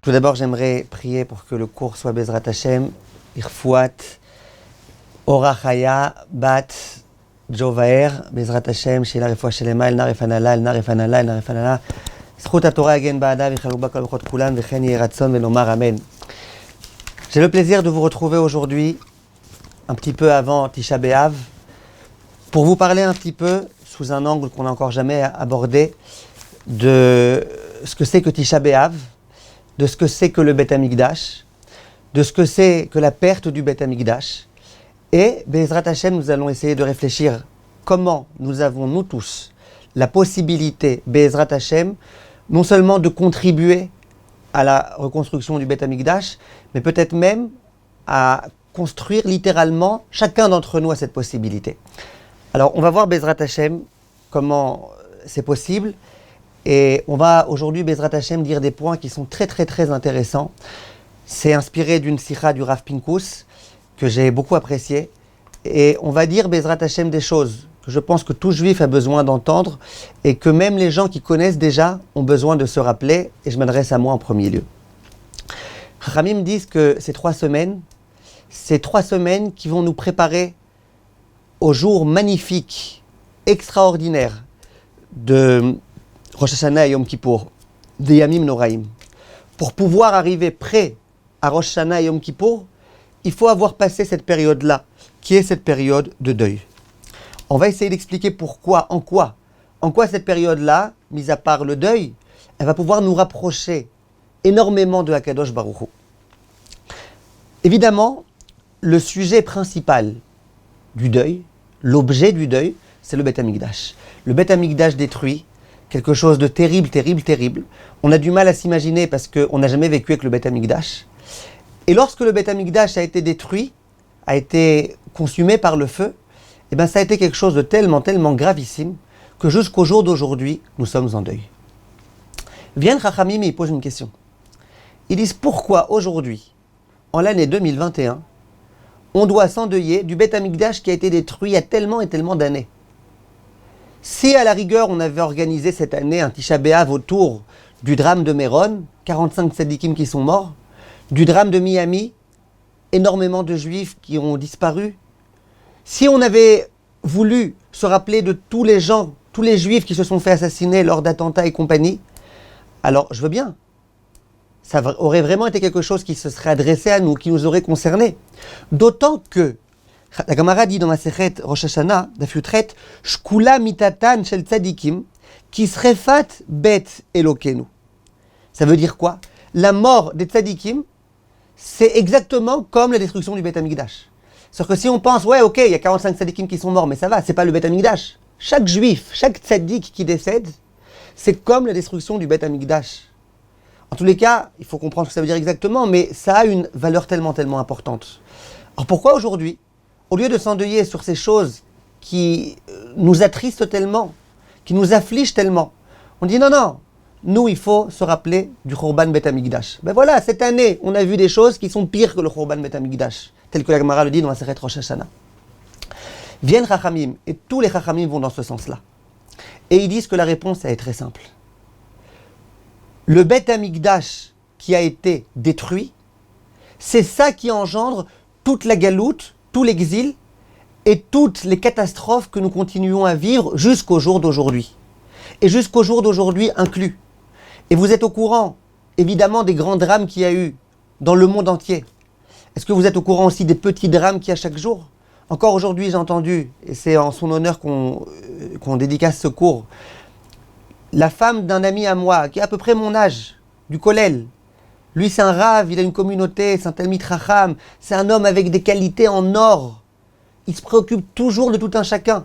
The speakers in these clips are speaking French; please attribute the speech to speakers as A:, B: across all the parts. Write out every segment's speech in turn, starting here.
A: Tout d'abord, j'aimerais prier pour que le cours soit Bezrat Hashem, Irfouat, Orachaya, Bat, Jovaer, Bezrat Hashem, Sheila Refoua Shelema, El Narefanala, El Narefanala, El Narefanala, Zchut HaTorah Agen Ba'ada, Vichaluba Kol Bechot Kulan, Vechen Yeh Ratzon Velomar Amen. J'ai le plaisir de vous retrouver aujourd'hui, un petit peu avant Tisha B'Av, pour vous parler un petit peu, sous un angle qu'on n'a encore jamais abordé, de ce que c'est que Tisha B'Av, de ce que c'est que le Beth Amikdash, de ce que c'est que la perte du Beth Amikdash. Et, Bezrat Hashem, nous allons essayer de réfléchir comment nous avons, nous tous, la possibilité, Bezrat Hashem, non seulement de contribuer à la reconstruction du Beth Amikdash, mais peut-être même à construire littéralement, chacun d'entre nous a cette possibilité. Alors, on va voir, Bezrat Hashem, comment c'est possible. Et on va aujourd'hui, Bezrat Hashem, dire des points qui sont très très très intéressants. C'est inspiré d'une sikha du Rav Pinkus, que j'ai beaucoup apprécié. Et on va dire, Bezrat Hashem, des choses que je pense que tout juif a besoin d'entendre et que même les gens qui connaissent déjà ont besoin de se rappeler. Et je m'adresse à moi en premier lieu. Chachamim disent que ces 3 semaines qui vont nous préparer au jour magnifique, extraordinaire de Rosh Hashanah et Yom Kippour, des Yamim Noraim. Pour pouvoir arriver prêt à Rosh Hashanah et Yom Kippour, il faut avoir passé cette période-là, qui est cette période de deuil. On va essayer d'expliquer pourquoi, en quoi cette période-là, mis à part le deuil, elle va pouvoir nous rapprocher énormément de Hakadosh Baruch Hu. Évidemment, le sujet principal du deuil, l'objet du deuil, c'est le Beth Amikdash. Le Beth Amikdash détruit, quelque chose de terrible, terrible, terrible. On a du mal à s'imaginer parce qu'on n'a jamais vécu avec le Beth Amikdash. Et lorsque le Beth Amikdash a été détruit, a été consumé par le feu, eh bien ça a été quelque chose de tellement, tellement gravissime que jusqu'au jour d'aujourd'hui, nous sommes en deuil. Viennent Chachamim et ils posent une question. Ils disent pourquoi aujourd'hui, en l'année 2021, on doit s'endeuiller du Beth Amikdash qui a été détruit il y a tellement et tellement d'années. Si à la rigueur on avait organisé cette année un Tisha B'Av autour du drame de Méron, 45 tzadikim qui sont morts, du drame de Miami, énormément de juifs qui ont disparu, si on avait voulu se rappeler de tous les gens, tous les juifs qui se sont fait assassiner lors d'attentats et compagnie, alors je veux bien. Ça aurait vraiment été quelque chose qui se serait adressé à nous, qui nous aurait concernés. D'autant que la Gemara dit dans Masechet Rosh Hashanah, Daf Yutret, Shkula mitatan shel tzadikim, kisrefat bet Elokenu. Ça veut dire quoi? La mort des tzadikim, c'est exactement comme la destruction du Beth Amikdash. Sauf que si on pense, ouais, ok, il y a 45 tzadikim qui sont morts, mais ça va, c'est pas le Beth Amikdash. Chaque juif, chaque tzadik qui décède, c'est comme la destruction du Beth Amikdash. En tous les cas, il faut comprendre ce que ça veut dire exactement, mais ça a une valeur tellement, tellement importante. Alors pourquoi aujourd'hui, au lieu de s'endeuiller sur ces choses qui nous attristent tellement, qui nous affligent tellement, on dit non, nous il faut se rappeler du Khorban Beth Amikdash. Ben voilà, cette année, on a vu des choses qui sont pires que le Khorban Beth Amikdash, tel que la Gemara le dit dans la Masechet Rosh Hashanah. Viennent Chachamim, et tous les Chachamim vont dans ce sens-là. Et ils disent que la réponse est très simple. Le Beth Amikdash qui a été détruit, c'est ça qui engendre toute la galoute, tout l'exil et toutes les catastrophes que nous continuons à vivre jusqu'au jour d'aujourd'hui. Et jusqu'au jour d'aujourd'hui inclus. Et vous êtes au courant, évidemment, des grands drames qu'il y a eu dans le monde entier. Est-ce que vous êtes au courant aussi des petits drames qu'il y a chaque jour? Encore aujourd'hui, j'ai entendu, et c'est en son honneur qu'on dédicace ce cours, la femme d'un ami à moi, qui a à peu près mon âge, du Kollel. Lui, c'est un rave, il a une communauté, c'est un Talmid Chacham, c'est un homme avec des qualités en or. Il se préoccupe toujours de tout un chacun.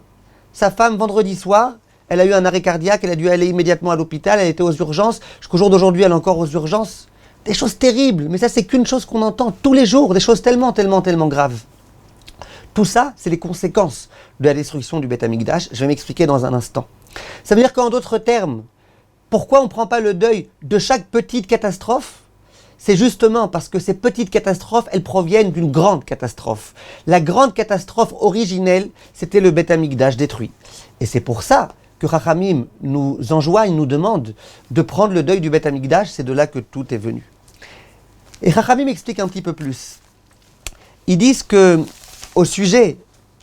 A: Sa femme, vendredi soir, elle a eu un arrêt cardiaque, elle a dû aller immédiatement à l'hôpital, elle était aux urgences. Jusqu'au jour d'aujourd'hui, elle est encore aux urgences. Des choses terribles, mais ça, c'est qu'une chose qu'on entend tous les jours, des choses tellement, tellement, tellement graves. Tout ça, c'est les conséquences de la destruction du Beth Amikdash. Je vais m'expliquer dans un instant. Ça veut dire qu'en d'autres termes, pourquoi on ne prend pas le deuil de chaque petite catastrophe? C'est justement parce que ces petites catastrophes, elles proviennent d'une grande catastrophe. La grande catastrophe originelle, c'était le Beth Amikdash détruit. Et c'est pour ça que Chachamim nous enjoigne, nous demande de prendre le deuil du Beth Amikdash, c'est de là que tout est venu. Et Chachamim m'explique un petit peu plus. Ils disent que, au sujet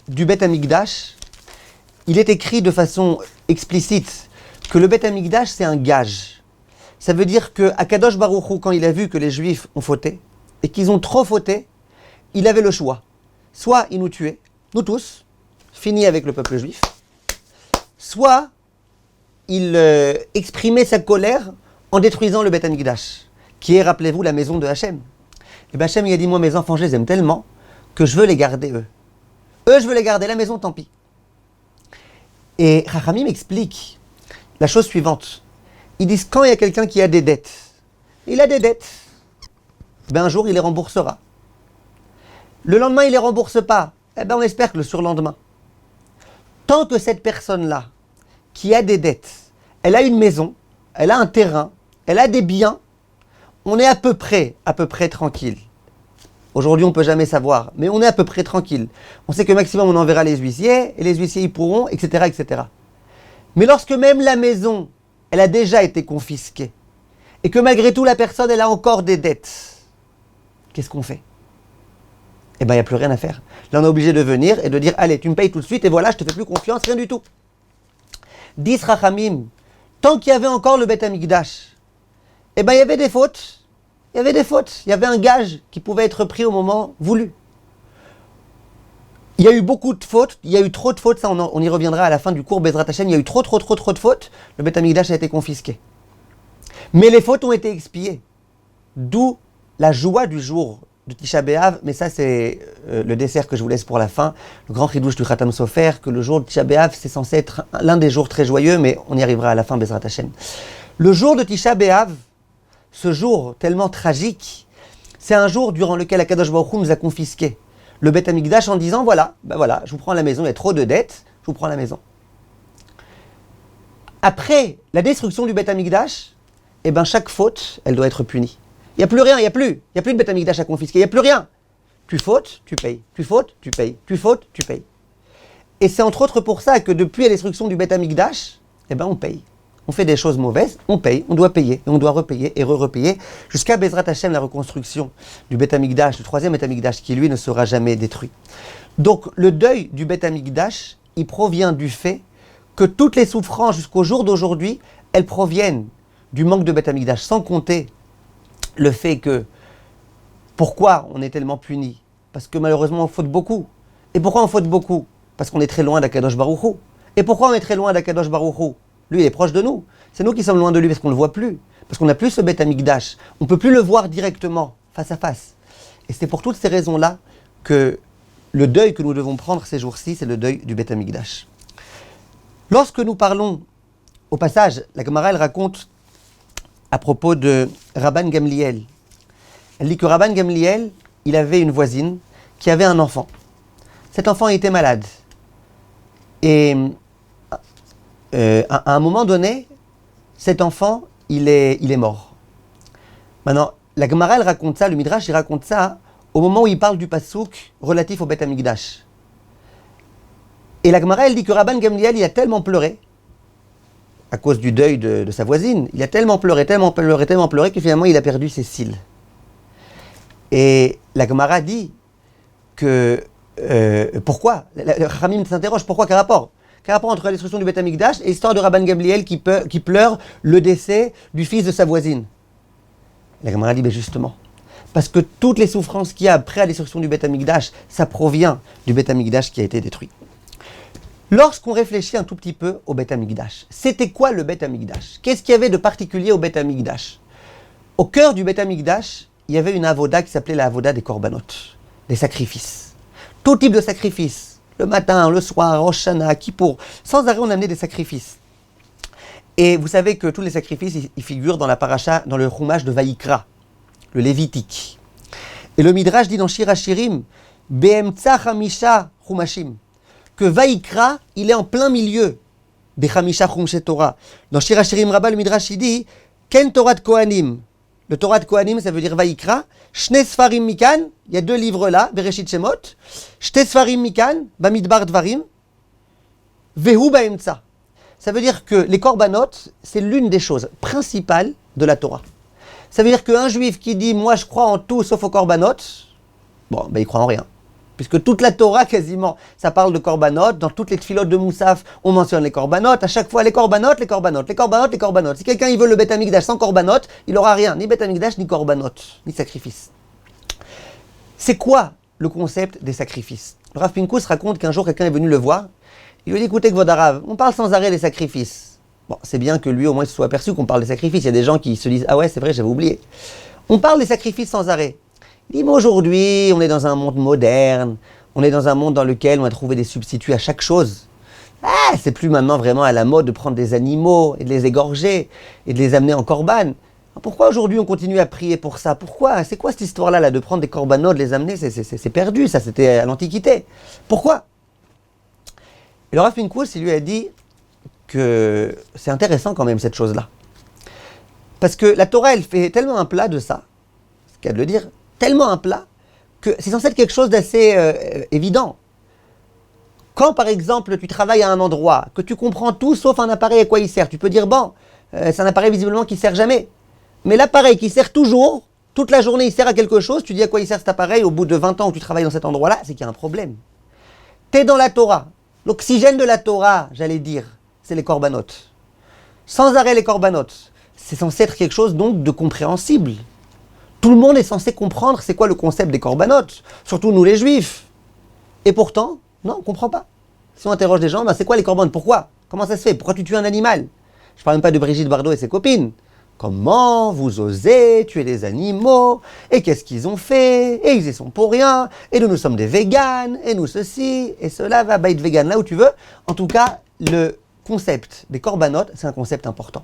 A: du Beth Amikdash, il est écrit de façon explicite que le Beth Amikdash, c'est un gage. Ça veut dire que Akadosh Baruch Hu, quand il a vu que les Juifs ont fauté, et qu'ils ont trop fauté, il avait le choix. Soit il nous tuait, nous tous, fini avec le peuple juif, soit il exprimait sa colère en détruisant le Beth Amikdash, qui est, rappelez-vous, la maison de Hachem. Et bien Hachem, il a dit, moi mes enfants, je les aime tellement que je veux les garder eux. Eux, je veux les garder, la maison, tant pis. Et Chachamim explique la chose suivante. Ils disent, quand il y a quelqu'un qui a des dettes, il a des dettes, ben un jour il les remboursera. Le lendemain, il ne les rembourse pas. Eh bien, on espère que le surlendemain. Tant que cette personne-là, qui a des dettes, elle a une maison, elle a un terrain, elle a des biens, on est à peu près tranquille. Aujourd'hui, on ne peut jamais savoir, mais on est à peu près tranquille. On sait que maximum, on enverra les huissiers, et les huissiers, ils pourront, etc., etc. Mais lorsque même la maison, elle a déjà été confisquée, et que malgré tout, la personne, elle a encore des dettes, qu'est-ce qu'on fait ? Eh bien, il n'y a plus rien à faire. Là, on est obligé de venir et de dire, allez, tu me payes tout de suite, et voilà, je te fais plus confiance, rien du tout. Dis Rachamim, tant qu'il y avait encore le Beth Amikdash, eh bien, il y avait des fautes. Il y avait des fautes. Il y avait un gage qui pouvait être pris au moment voulu. Il y a eu beaucoup de fautes. Il y a eu trop de fautes. Ça, on y reviendra à la fin du cours Bezrat Hashem. Il y a eu trop de fautes. Le Beth Amikdash a été confisqué. Mais les fautes ont été expiées. D'où la joie du jour de Tisha B'Av. Mais ça, c'est le dessert que je vous laisse pour la fin. Le grand chidouche du Khatam Sofer, que le jour de Tisha B'Av, c'est censé être l'un des jours très joyeux, mais on y arrivera à la fin Bezrat Hashem. Le jour de Tisha B'Av, ce jour tellement tragique, c'est un jour durant lequel Akadosh Baruch Hu nous a confisqué le Beth Amikdash en disant voilà, je vous prends la maison, il y a trop de dettes, je vous prends la maison. Après la destruction du Beth Amikdash, eh ben chaque faute, elle doit être punie. Il n'y a plus rien, il n'y a plus de Beth Amikdash à confisquer, il n'y a plus rien. Tu fautes, tu payes. Tu fautes, tu payes. Tu fautes, tu payes. Et c'est entre autres pour ça que depuis la destruction du Beth Amikdash, eh ben on paye. On fait des choses mauvaises, on paye, on doit payer, et on doit repayer et repayer, jusqu'à Bezrat Hashem, la reconstruction du Beth Amikdash, le troisième Beth Amikdash, qui lui ne sera jamais détruit. Donc le deuil du Beth Amikdash, il provient du fait que toutes les souffrances jusqu'au jour d'aujourd'hui, elles proviennent du manque de Beth Amikdash, sans compter le fait que, pourquoi on est tellement puni ? Parce que malheureusement on faute beaucoup. Et pourquoi on faute beaucoup ? Parce qu'on est très loin d'Akadosh Baruch Hu. Et pourquoi on est très loin d'Akadosh Baruch Hu ? Lui, il est proche de nous. C'est nous qui sommes loin de lui parce qu'on ne le voit plus. Parce qu'on n'a plus ce Beth Amikdash. On ne peut plus le voir directement, face à face. Et c'est pour toutes ces raisons-là que le deuil que nous devons prendre ces jours-ci, c'est le deuil du Beth Amikdash. Lorsque nous parlons, au passage, la Gemara, elle raconte à propos de Rabban Gamliel. Elle dit que Rabban Gamliel, il avait une voisine qui avait un enfant. Cet enfant était malade. Et à un moment donné, cet enfant, il est mort. Maintenant, la Gemara, elle raconte ça, le Midrash, il raconte ça au moment où il parle du passouk relatif au Beth Amikdash. Et la Gemara, elle dit que Rabban Gamliel, il a tellement pleuré, à cause du deuil de sa voisine, il a tellement pleuré, que finalement, il a perdu ses cils. Et la Gemara dit que, pourquoi ? Le Chachamim s'interroge, pourquoi, quel rapport ? Quel rapport entre la destruction du Beth Amikdash et l'histoire de Rabban Gamliel qui pleure le décès du fils de sa voisine ? La Gemara dit, justement, parce que toutes les souffrances qu'il y a après la destruction du Beth Amikdash, ça provient du Beth Amikdash qui a été détruit. Lorsqu'on réfléchit un tout petit peu au Beth Amikdash, c'était quoi le Beth Amikdash ? Qu'est-ce qu'il y avait de particulier au Beth Amikdash ? Au cœur du Beth Amikdash, il y avait une avoda qui s'appelait la avoda des korbanot, des sacrifices. Tout type de sacrifices. Le matin, le soir, Rosh Hashanah, Kippour, sans arrêt on amenait des sacrifices. Et vous savez que tous les sacrifices, ils figurent dans la paracha, dans le Chumash de Vaïkra, le Lévitique. Et le Midrash dit dans Shir HaShirim, Be'emtsa Chamisha Chumashim, que Vaïkra, il est en plein milieu des Chamisha Chumshe Torah. Dans Shir HaShirim Rabbah, le Midrash il dit, Ken Torah de Kohanim. Le Torah de Kohanim, ça veut dire Vaïkra. Shne Sfarim Mikan, il y a deux livres là, Bereshit Shemot. Shte Sfarim Mikan, Bamidbar Dvarim. Vehu Baemtsa. Ça veut dire que les korbanot, c'est l'une des choses principales de la Torah. Ça veut dire qu'un juif qui dit « moi je crois en tout sauf au korbanot », bon, ben il croit en rien. Puisque toute la Torah, quasiment, ça parle de korbanot. Dans toutes les tfilotes de Moussaf, on mentionne les korbanot. À chaque fois, les korbanot, les korbanot, les korbanot, les korbanot. Si quelqu'un il veut le Beth Amikdash sans korbanot, il n'aura rien. Ni Beth Amikdash, ni korbanot, ni sacrifice. C'est quoi le concept des sacrifices? Le Rav Pinkus raconte qu'un jour, quelqu'un est venu le voir. Il lui dit, écoutez, Kvodarav, on parle sans arrêt des sacrifices. Bon, c'est bien que lui, au moins, se soit aperçu qu'on parle des sacrifices. Il y a des gens qui se disent, ah ouais, c'est vrai, j'avais oublié. On parle des sacrifices sans arrêt. Il dit, mais aujourd'hui, on est dans un monde moderne, on est dans un monde dans lequel on a trouvé des substituts à chaque chose. Ah, c'est plus maintenant vraiment à la mode de prendre des animaux et de les égorger et de les amener en corban. Pourquoi aujourd'hui on continue à prier pour ça? Pourquoi? C'est quoi cette histoire-là là, de prendre des corbanos, de les amener? C'est perdu, ça c'était à l'Antiquité. Pourquoi? Et le Rav Pinkus, il lui a dit que c'est intéressant quand même cette chose-là. Parce que la Torah, elle fait tellement un plat de ça, c'est le cas de le dire, tellement un plat, que c'est censé être quelque chose d'assez évident. Quand, par exemple, tu travailles à un endroit, que tu comprends tout sauf un appareil à quoi il sert, tu peux dire, bon, c'est un appareil visiblement qui ne sert jamais. Mais l'appareil qui sert toujours, toute la journée, il sert à quelque chose, tu dis à quoi il sert cet appareil, au bout de 20 ans où tu travailles dans cet endroit-là, c'est qu'il y a un problème. Tu es dans la Torah. L'oxygène de la Torah, j'allais dire, c'est les corbanotes. Sans arrêt les corbanotes. C'est censé être quelque chose donc de compréhensible. Tout le monde est censé comprendre c'est quoi le concept des corbanotes, surtout nous les juifs. Et pourtant, non, on ne comprend pas. Si on interroge des gens, ben c'est quoi les corbanotes? Pourquoi? Comment ça se fait? Pourquoi tu tues un animal? Je ne parle même pas de Brigitte Bardot et ses copines. Comment vous osez tuer les animaux? Et qu'est-ce qu'ils ont fait? Et ils y sont pour rien. Et nous sommes des véganes. Et nous ceci. Et cela va être vegan là où tu veux. En tout cas, le concept des corbanotes, c'est un concept important.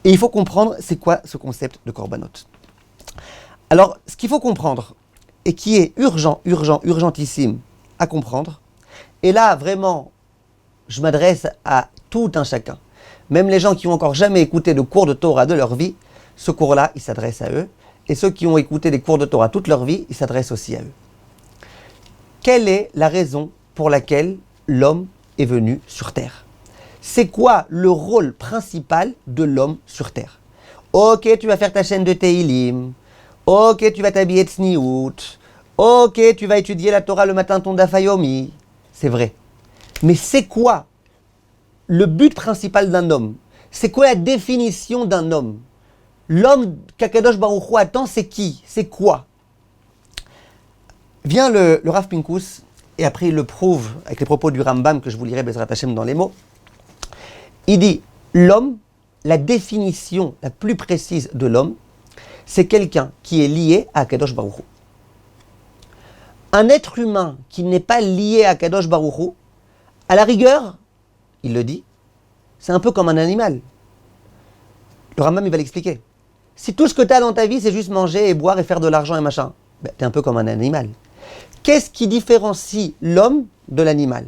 A: Et il faut comprendre c'est quoi ce concept de corbanotes. Alors, ce qu'il faut comprendre, et qui est urgentissime à comprendre, et là, vraiment, je m'adresse à tout un chacun. Même les gens qui n'ont encore jamais écouté de cours de Torah de leur vie, ce cours-là, il s'adresse à eux. Et ceux qui ont écouté des cours de Torah toute leur vie, il s'adresse aussi à eux. Quelle est la raison pour laquelle l'homme est venu sur Terre? C'est quoi le rôle principal de l'homme sur Terre? Ok, tu vas faire ta chaîne de Teilim. Ok, tu vas t'habiller de Tzniout. Ok, tu vas étudier la Torah le matin, ton Daf Yomi. C'est vrai. Mais c'est quoi le but principal d'un homme? C'est quoi la définition d'un homme? L'homme qu'Akadosh Baruch Hu attend, c'est qui? C'est quoi? Vient le Rav Pinkus, et après il le prouve avec les propos du Rambam que je vous lirai Bezrat Hashem dans les mots. Il dit, l'homme, la définition la plus précise de l'homme, c'est quelqu'un qui est lié à Akadosh Baruch Hu. Un être humain qui n'est pas lié à Akadosh Baruch Hu, à la rigueur, il le dit, c'est un peu comme un animal. Le Rambam, il va l'expliquer. Si tout ce que tu as dans ta vie, c'est juste manger et boire et faire de l'argent et machin, ben, tu es un peu comme un animal. Qu'est-ce qui différencie l'homme de l'animal?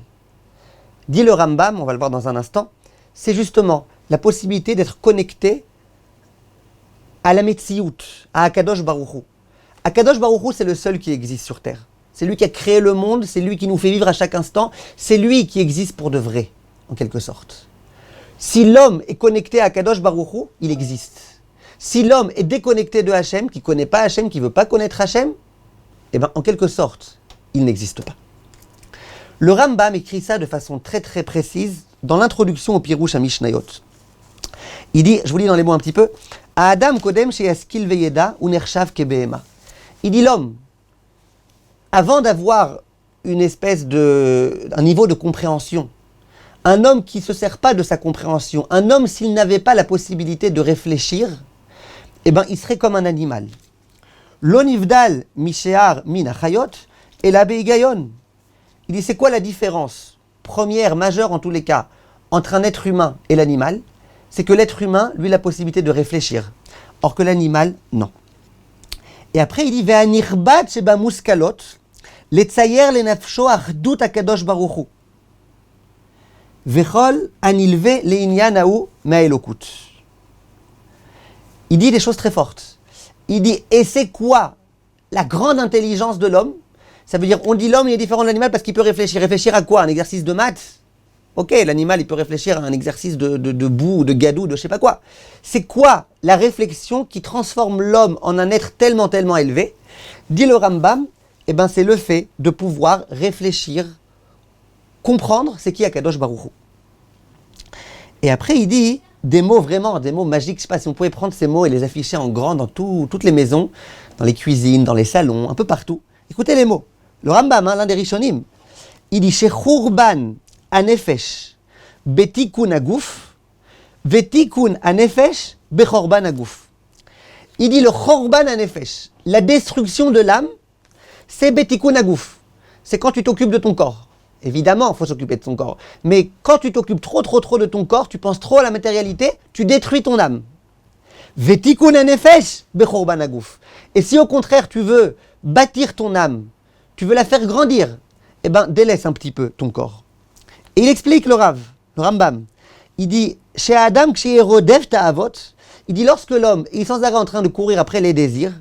A: Dit le Rambam, on va le voir dans un instant, c'est justement la possibilité d'être connecté à la Metsiout, à Akadosh Baruch Hu. Akadosh Baruch Hu, c'est le seul qui existe sur Terre. C'est lui qui a créé le monde, c'est lui qui nous fait vivre à chaque instant, c'est lui qui existe pour de vrai, en quelque sorte. Si l'homme est connecté à Akadosh Baruch Hu, il existe. Si l'homme est déconnecté de Hachem, qui ne connaît pas Hachem, qui ne veut pas connaître Hachem, eh bien, en quelque sorte, il n'existe pas. Le Rambam écrit ça de façon très très précise dans l'introduction au Pirouche à Mishnayot. Il dit, je vous lis dans les mots un petit peu, à Adam Kodem sheyaskil veyeda unershav kebehema. Il dit l'homme, avant d'avoir une espèce un niveau de compréhension, un homme qui ne se sert pas de sa compréhension, un homme s'il n'avait pas la possibilité de réfléchir, eh ben, il serait comme un animal. L'onivdal mishéar min achayot et la beigayon. Il dit, c'est quoi la différence première, majeure en tous les cas, entre un être humain et l'animal? C'est que l'être humain, lui, a la possibilité de réfléchir. Or que l'animal, non. Et après, il dit, ve'anirbat sheba muskalot, letzayer lenafsho achdut akadosh baruch hu. Vechol anilve leinyanahu ma'elokut. Il dit des choses très fortes. Il dit, et c'est quoi la grande intelligence de l'homme? Ça veut dire, on dit l'homme il est différent de l'animal parce qu'il peut réfléchir. Réfléchir à quoi? Un exercice de maths? Ok, l'animal, il peut réfléchir à un exercice de boue, de gadou, de je sais pas quoi. C'est quoi la réflexion qui transforme l'homme en un être tellement, tellement élevé? Dit le Rambam, eh ben, c'est le fait de pouvoir réfléchir, comprendre c'est qui Akadosh Baruch Hu. Et après, il dit des mots vraiment, des mots magiques. Je sais pas si on pouvait prendre ces mots et les afficher en grand dans toutes les maisons, dans les cuisines, dans les salons, un peu partout. Écoutez les mots. Le Rambam, l'un des Rishonim, il dit Shechurban anefesh betikun aguf, vetikun anefesh bechorban aguf. Il dit le chorban anefesh, la destruction de l'âme, c'est betikun aguf. C'est quand tu t'occupes de ton corps. Évidemment, il faut s'occuper de ton corps. Mais quand tu t'occupes trop de ton corps, tu penses trop à la matérialité, tu détruis ton âme. Vetikun anefesh bechorban aguf. Et si au contraire tu veux bâtir ton âme, tu veux la faire grandir, eh ben délaisse un petit peu ton corps. Et il explique le Rambam. Il dit chez Adam kshiyerodev ta'avot, il dit lorsque l'homme est sans arrêt en train de courir après les désirs,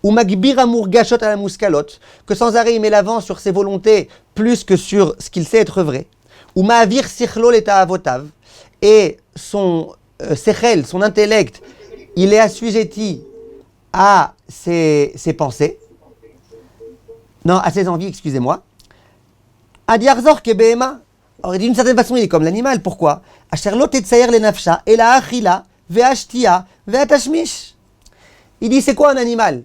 A: ou magbir amour gachot à la mouskalot, que sans arrêt il met l'avant sur ses volontés plus que sur ce qu'il sait être vrai, ou ma'avir sichlo le ta'avotav, et son sechel, son intellect, il est assujetti à ses pensées, non, à ses envies, excusez-moi. Adiarzor kebehema. Alors, d'une certaine façon, il est comme l'animal. Pourquoi? Asherlo tetsayer le nafsha, et la achila, ve'ashtia, ve'atashmish. Il dit, c'est quoi un animal?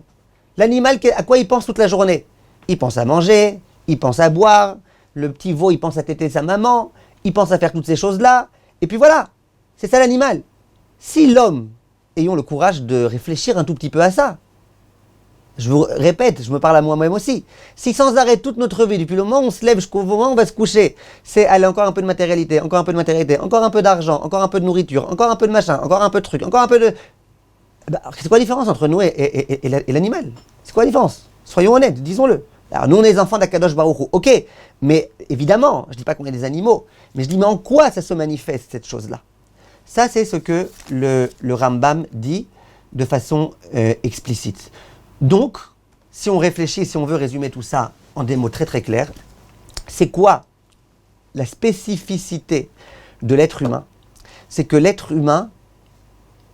A: L'animal, à quoi il pense toute la journée? Il pense à manger, il pense à boire, le petit veau, il pense à téter sa maman, il pense à faire toutes ces choses-là, et puis voilà, c'est ça l'animal. Si l'homme, ayons le courage de réfléchir un tout petit peu à ça, je vous répète, je me parle à moi-même aussi. Si sans arrêt toute notre vie, depuis le moment où on se lève jusqu'au moment où on va se coucher, c'est aller encore un peu de matérialité, encore un peu de matérialité, encore un peu d'argent, encore un peu de nourriture, encore un peu de machin, encore un peu de truc, encore un peu de... Ben, c'est quoi la différence entre nous et l'animal? C'est quoi la différence? Soyons honnêtes, disons-le. Alors nous on est les enfants d'Akadosh Baruch Hu, ok, mais évidemment, je ne dis pas qu'on est des animaux, mais je dis mais en quoi ça se manifeste cette chose-là? Ça c'est ce que le Rambam dit de façon explicite. Donc, si on réfléchit, si on veut résumer tout ça en des mots très très clairs, c'est quoi la spécificité de l'être humain? C'est que l'être humain,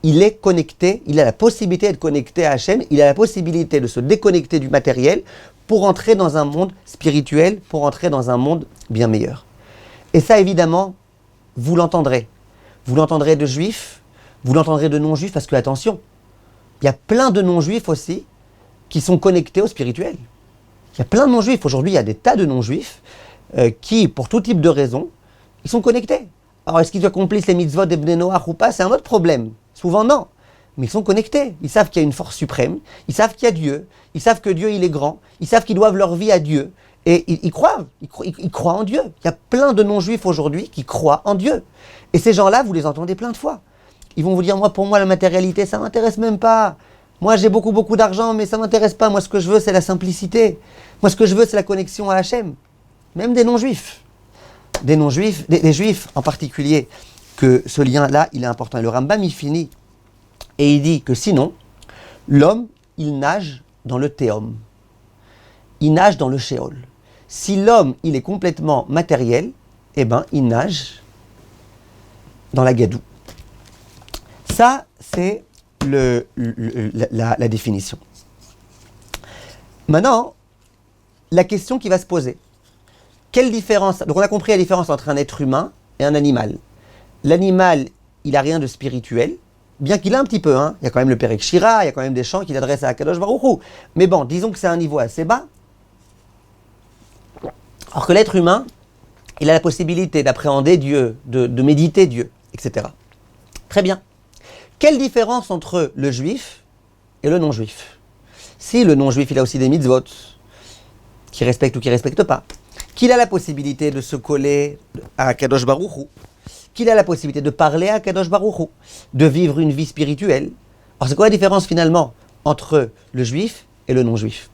A: il est connecté, il a la possibilité d'être connecté à Hachem, il a la possibilité de se déconnecter du matériel pour entrer dans un monde spirituel, pour entrer dans un monde bien meilleur. Et ça, évidemment, vous l'entendrez. Vous l'entendrez de juifs, vous l'entendrez de non-juifs, parce que, attention, il y a plein de non-juifs aussi qui sont connectés au spirituel. Il y a plein de non-juifs. Aujourd'hui, il y a des tas de non-juifs qui, pour tout type de raisons, ils sont connectés. Alors, est-ce qu'ils accomplissent les mitzvot des Bnei Noach ou pas? C'est un autre problème. Souvent, non. Mais ils sont connectés. Ils savent qu'il y a une force suprême. Ils savent qu'il y a Dieu. Ils savent que Dieu, il est grand. Ils savent qu'ils doivent leur vie à Dieu. Et ils croient. Ils croient en Dieu. Il y a plein de non-juifs aujourd'hui qui croient en Dieu. Et ces gens-là, vous les entendez plein de fois. Ils vont vous dire, pour moi, la matérialité, ça ne m'intéresse même pas. Moi, j'ai beaucoup d'argent, mais ça ne m'intéresse pas. Moi, ce que je veux, c'est la simplicité. Moi, ce que je veux, c'est la connexion à Hachem. Même des non-juifs. Des non-juifs, des juifs en particulier, que ce lien-là, il est important. Et le Rambam, il finit. Et il dit que sinon, l'homme, il nage dans le théum. Il nage dans le shéol. Si l'homme, il est complètement matériel, eh ben, il nage dans la gadou. Ça, c'est la définition. Maintenant, la question qui va se poser. Quelle différence? Donc on a compris la différence entre un être humain et un animal. L'animal, il n'a rien de spirituel, bien qu'il a un petit peu. Il y a quand même le Perek Shira, il y a quand même des chants qui l'adressent à Akadosh Baruch Hu. Mais bon, disons que c'est un niveau assez bas. Alors que l'être humain, il a la possibilité d'appréhender Dieu, de méditer Dieu, etc. Très bien. Quelle différence entre le juif et le non-juif? Si le non-juif, il a aussi des mitzvot, qu'il respecte ou qu'il ne respecte pas, qu'il a la possibilité de se coller à Kadosh Baruch Hu, qu'il a la possibilité de parler à Kadosh Baruch Hu, de vivre une vie spirituelle. Alors c'est quoi la différence finalement entre le juif et le non-juif?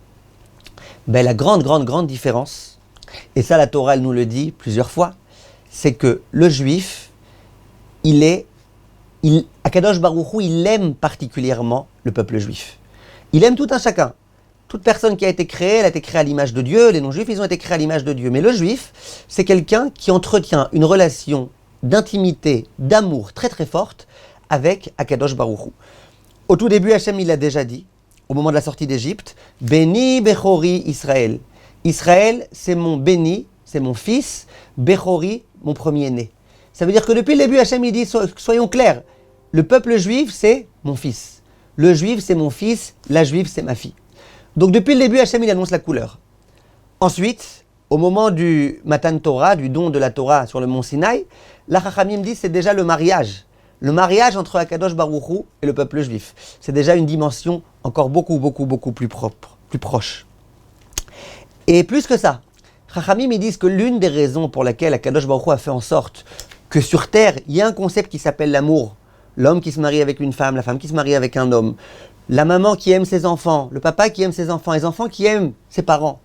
A: Ben, la grande différence, et ça la Torah elle nous le dit plusieurs fois, c'est que le juif, Akadosh Baruch Hu, il aime particulièrement le peuple juif. Il aime tout un chacun. Toute personne qui a été créée, elle a été créée à l'image de Dieu. Les non-juifs, ils ont été créés à l'image de Dieu. Mais le juif, c'est quelqu'un qui entretient une relation d'intimité, d'amour très très forte avec Akadosh Baruch Hu. Au tout début, Hachem, il l'a déjà dit, au moment de la sortie d'Égypte, Béni Bechori Israël. Israël, c'est mon béni, c'est mon fils, Bechori, mon premier-né. Ça veut dire que depuis le début, Hachem, il dit, soyons clairs, le peuple juif, c'est mon fils. Le juif, c'est mon fils, la juive, c'est ma fille. Donc depuis le début, Hachem, il annonce la couleur. Ensuite, au moment du Matan Torah, du don de la Torah sur le mont Sinaï, la Chachamim dit c'est déjà le mariage. Le mariage entre Akadosh Baruch Hu et le peuple juif. C'est déjà une dimension encore beaucoup plus propre, plus proche. Et plus que ça, Chachamim, ils disent que l'une des raisons pour laquelle Akadosh Baruch Hu a fait en sorte que sur Terre, il y a un concept qui s'appelle l'amour. L'homme qui se marie avec une femme, la femme qui se marie avec un homme. La maman qui aime ses enfants, le papa qui aime ses enfants, les enfants qui aiment ses parents.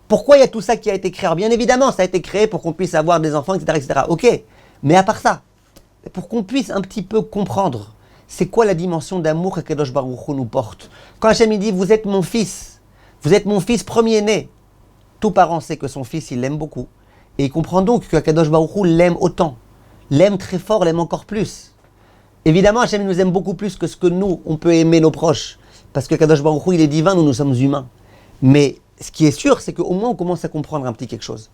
A: Pourquoi il y a tout ça qui a été créé? Alors bien évidemment, ça a été créé pour qu'on puisse avoir des enfants, etc., etc. Ok, mais à part ça, pour qu'on puisse un petit peu comprendre c'est quoi la dimension d'amour qu'Akadosh Baruch Hu nous porte. Quand Hachem dit « vous êtes mon fils premier-né », tout parent sait que son fils, il l'aime beaucoup. Et il comprend donc qu'Akadosh Baruch Hu l'aime autant, l'aime très fort, l'aime encore plus. Évidemment, Hachem nous aime beaucoup plus que ce que nous, on peut aimer nos proches. Parce que Kadosh Baruch Hu, il est divin, nous sommes humains. Mais ce qui est sûr, c'est qu'au moins on commence à comprendre un petit quelque chose.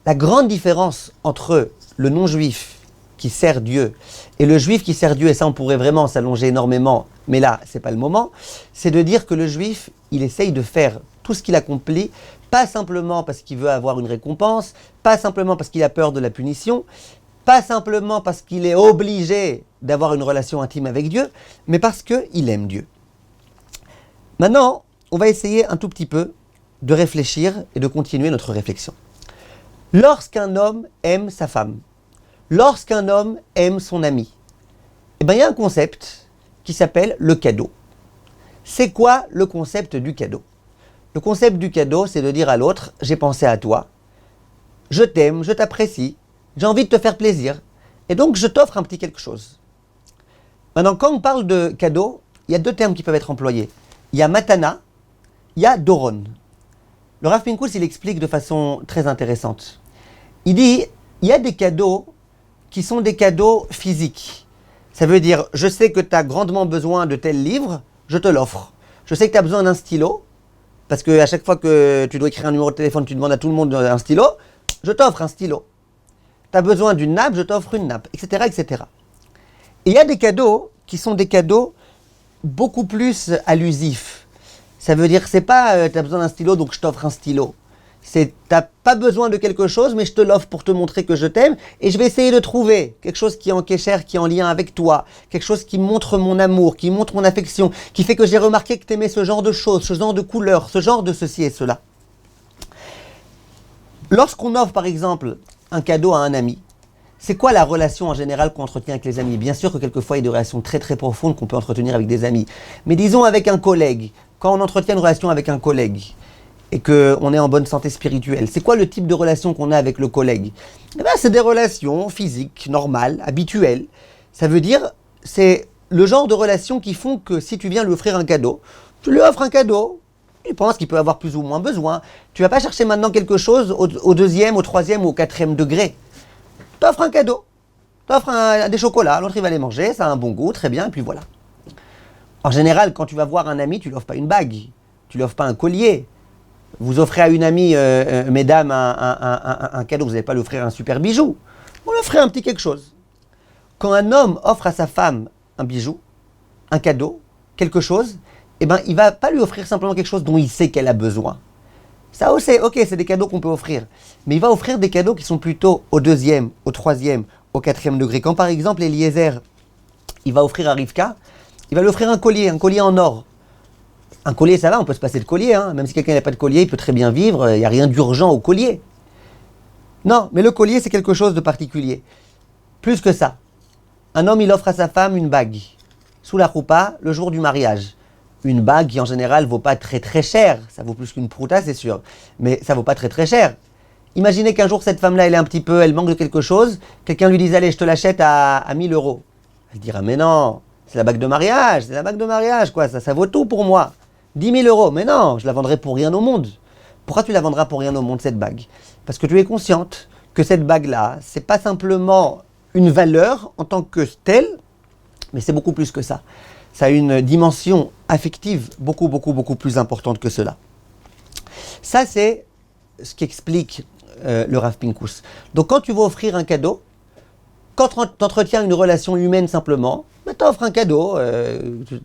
A: La grande différence entre le non-juif qui sert Dieu et le juif qui sert Dieu, et ça on pourrait vraiment s'allonger énormément, mais là, c'est pas le moment, c'est de dire que le juif, il essaye de faire tout ce qu'il accomplit, pas simplement parce qu'il veut avoir une récompense, pas simplement parce qu'il a peur de la punition, pas simplement parce qu'il est obligé d'avoir une relation intime avec Dieu, mais parce qu'il aime Dieu. Maintenant, on va essayer un tout petit peu de réfléchir et de continuer notre réflexion. Lorsqu'un homme aime sa femme, lorsqu'un homme aime son ami, eh bien, il y a un concept qui s'appelle le cadeau. C'est quoi le concept du cadeau? Le concept du cadeau, c'est de dire à l'autre, j'ai pensé à toi, je t'aime, je t'apprécie, j'ai envie de te faire plaisir, et donc je t'offre un petit quelque chose. Maintenant, quand on parle de cadeau, il y a deux termes qui peuvent être employés. Il y a matana, il y a doron. Le Rav Pinkus, il explique de façon très intéressante. Il dit, il y a des cadeaux qui sont des cadeaux physiques. Ça veut dire, je sais que tu as grandement besoin de tel livre, je te l'offre. Je sais que tu as besoin d'un stylo, parce qu'à chaque fois que tu dois écrire un numéro de téléphone, tu demandes à tout le monde un stylo, je t'offre un stylo. Tu as besoin d'une nappe, je t'offre une nappe, etc., etc. Et il y a des cadeaux qui sont des cadeaux beaucoup plus allusifs. Ça veut dire, c'est pas tu as besoin d'un stylo, donc je t'offre un stylo. C'est t'as pas besoin de quelque chose, mais je te l'offre pour te montrer que je t'aime, et je vais essayer de trouver quelque chose qui est en kécher, qui est en lien avec toi, quelque chose qui montre mon amour, qui montre mon affection, qui fait que j'ai remarqué que tu aimais ce genre de choses, ce genre de couleurs, ce genre de ceci et cela. Lorsqu'on offre par exemple un cadeau à un ami, c'est quoi la relation en général qu'on entretient avec les amis? Bien sûr que quelquefois il y a des relations très très profondes qu'on peut entretenir avec des amis. Mais disons avec un collègue, quand on entretient une relation avec un collègue et qu'on est en bonne santé spirituelle, c'est quoi le type de relation qu'on a avec le collègue? Eh bien, c'est des relations physiques, normales, habituelles. Ça veut dire, c'est le genre de relations qui font que si tu viens lui offrir un cadeau, tu lui offres un cadeau, tu penses qu'il peut avoir plus ou moins besoin. Tu ne vas pas chercher maintenant quelque chose au deuxième, au troisième ou au quatrième degré. T'offres un cadeau, t'offres des chocolats, l'autre il va les manger, ça a un bon goût, très bien, et puis voilà. En général, quand tu vas voir un ami, tu lui offres pas une bague, tu lui offres pas un collier. Vous offrez à une amie, mesdames, un cadeau, vous n'allez pas lui offrir un super bijou, vous lui offrez un petit quelque chose. Quand un homme offre à sa femme un bijou, un cadeau, quelque chose, eh ben, il va pas lui offrir simplement quelque chose dont il sait qu'elle a besoin. Ça aussi, ok, c'est des cadeaux qu'on peut offrir. Mais il va offrir des cadeaux qui sont plutôt au deuxième, au troisième, au quatrième degré. Quand par exemple Eliezer, il va offrir à Rivka, il va lui offrir un collier en or. Un collier, ça va, on peut se passer de collier. Hein. Même si quelqu'un n'a pas de collier, il peut très bien vivre, il n'y a rien d'urgent au collier. Non, mais le collier, c'est quelque chose de particulier. Plus que ça. Un homme, il offre à sa femme une bague, sous la choupa, le jour du mariage. Une bague qui en général vaut pas très très cher, ça vaut plus qu'une prouta c'est sûr, mais ça vaut pas très très cher. Imaginez qu'un jour cette femme-là elle est un petit peu, elle manque de quelque chose, quelqu'un lui dise allez je te l'achète à 1000 euros. Elle dira mais non, c'est la bague de mariage quoi, ça vaut tout pour moi. 10 000 euros. Mais non, je la vendrai pour rien au monde. Pourquoi tu la vendras pour rien au monde, cette bague? Parce que tu es consciente que cette bague-là, c'est pas simplement une valeur en tant que telle, mais c'est beaucoup plus que ça. Ça a une dimension affective beaucoup plus importante que cela. Ça, c'est ce qu'explique le Rav Pinkus. Donc, quand tu vas offrir un cadeau, quand tu entretiens une relation humaine simplement, ben, tu offres un cadeau,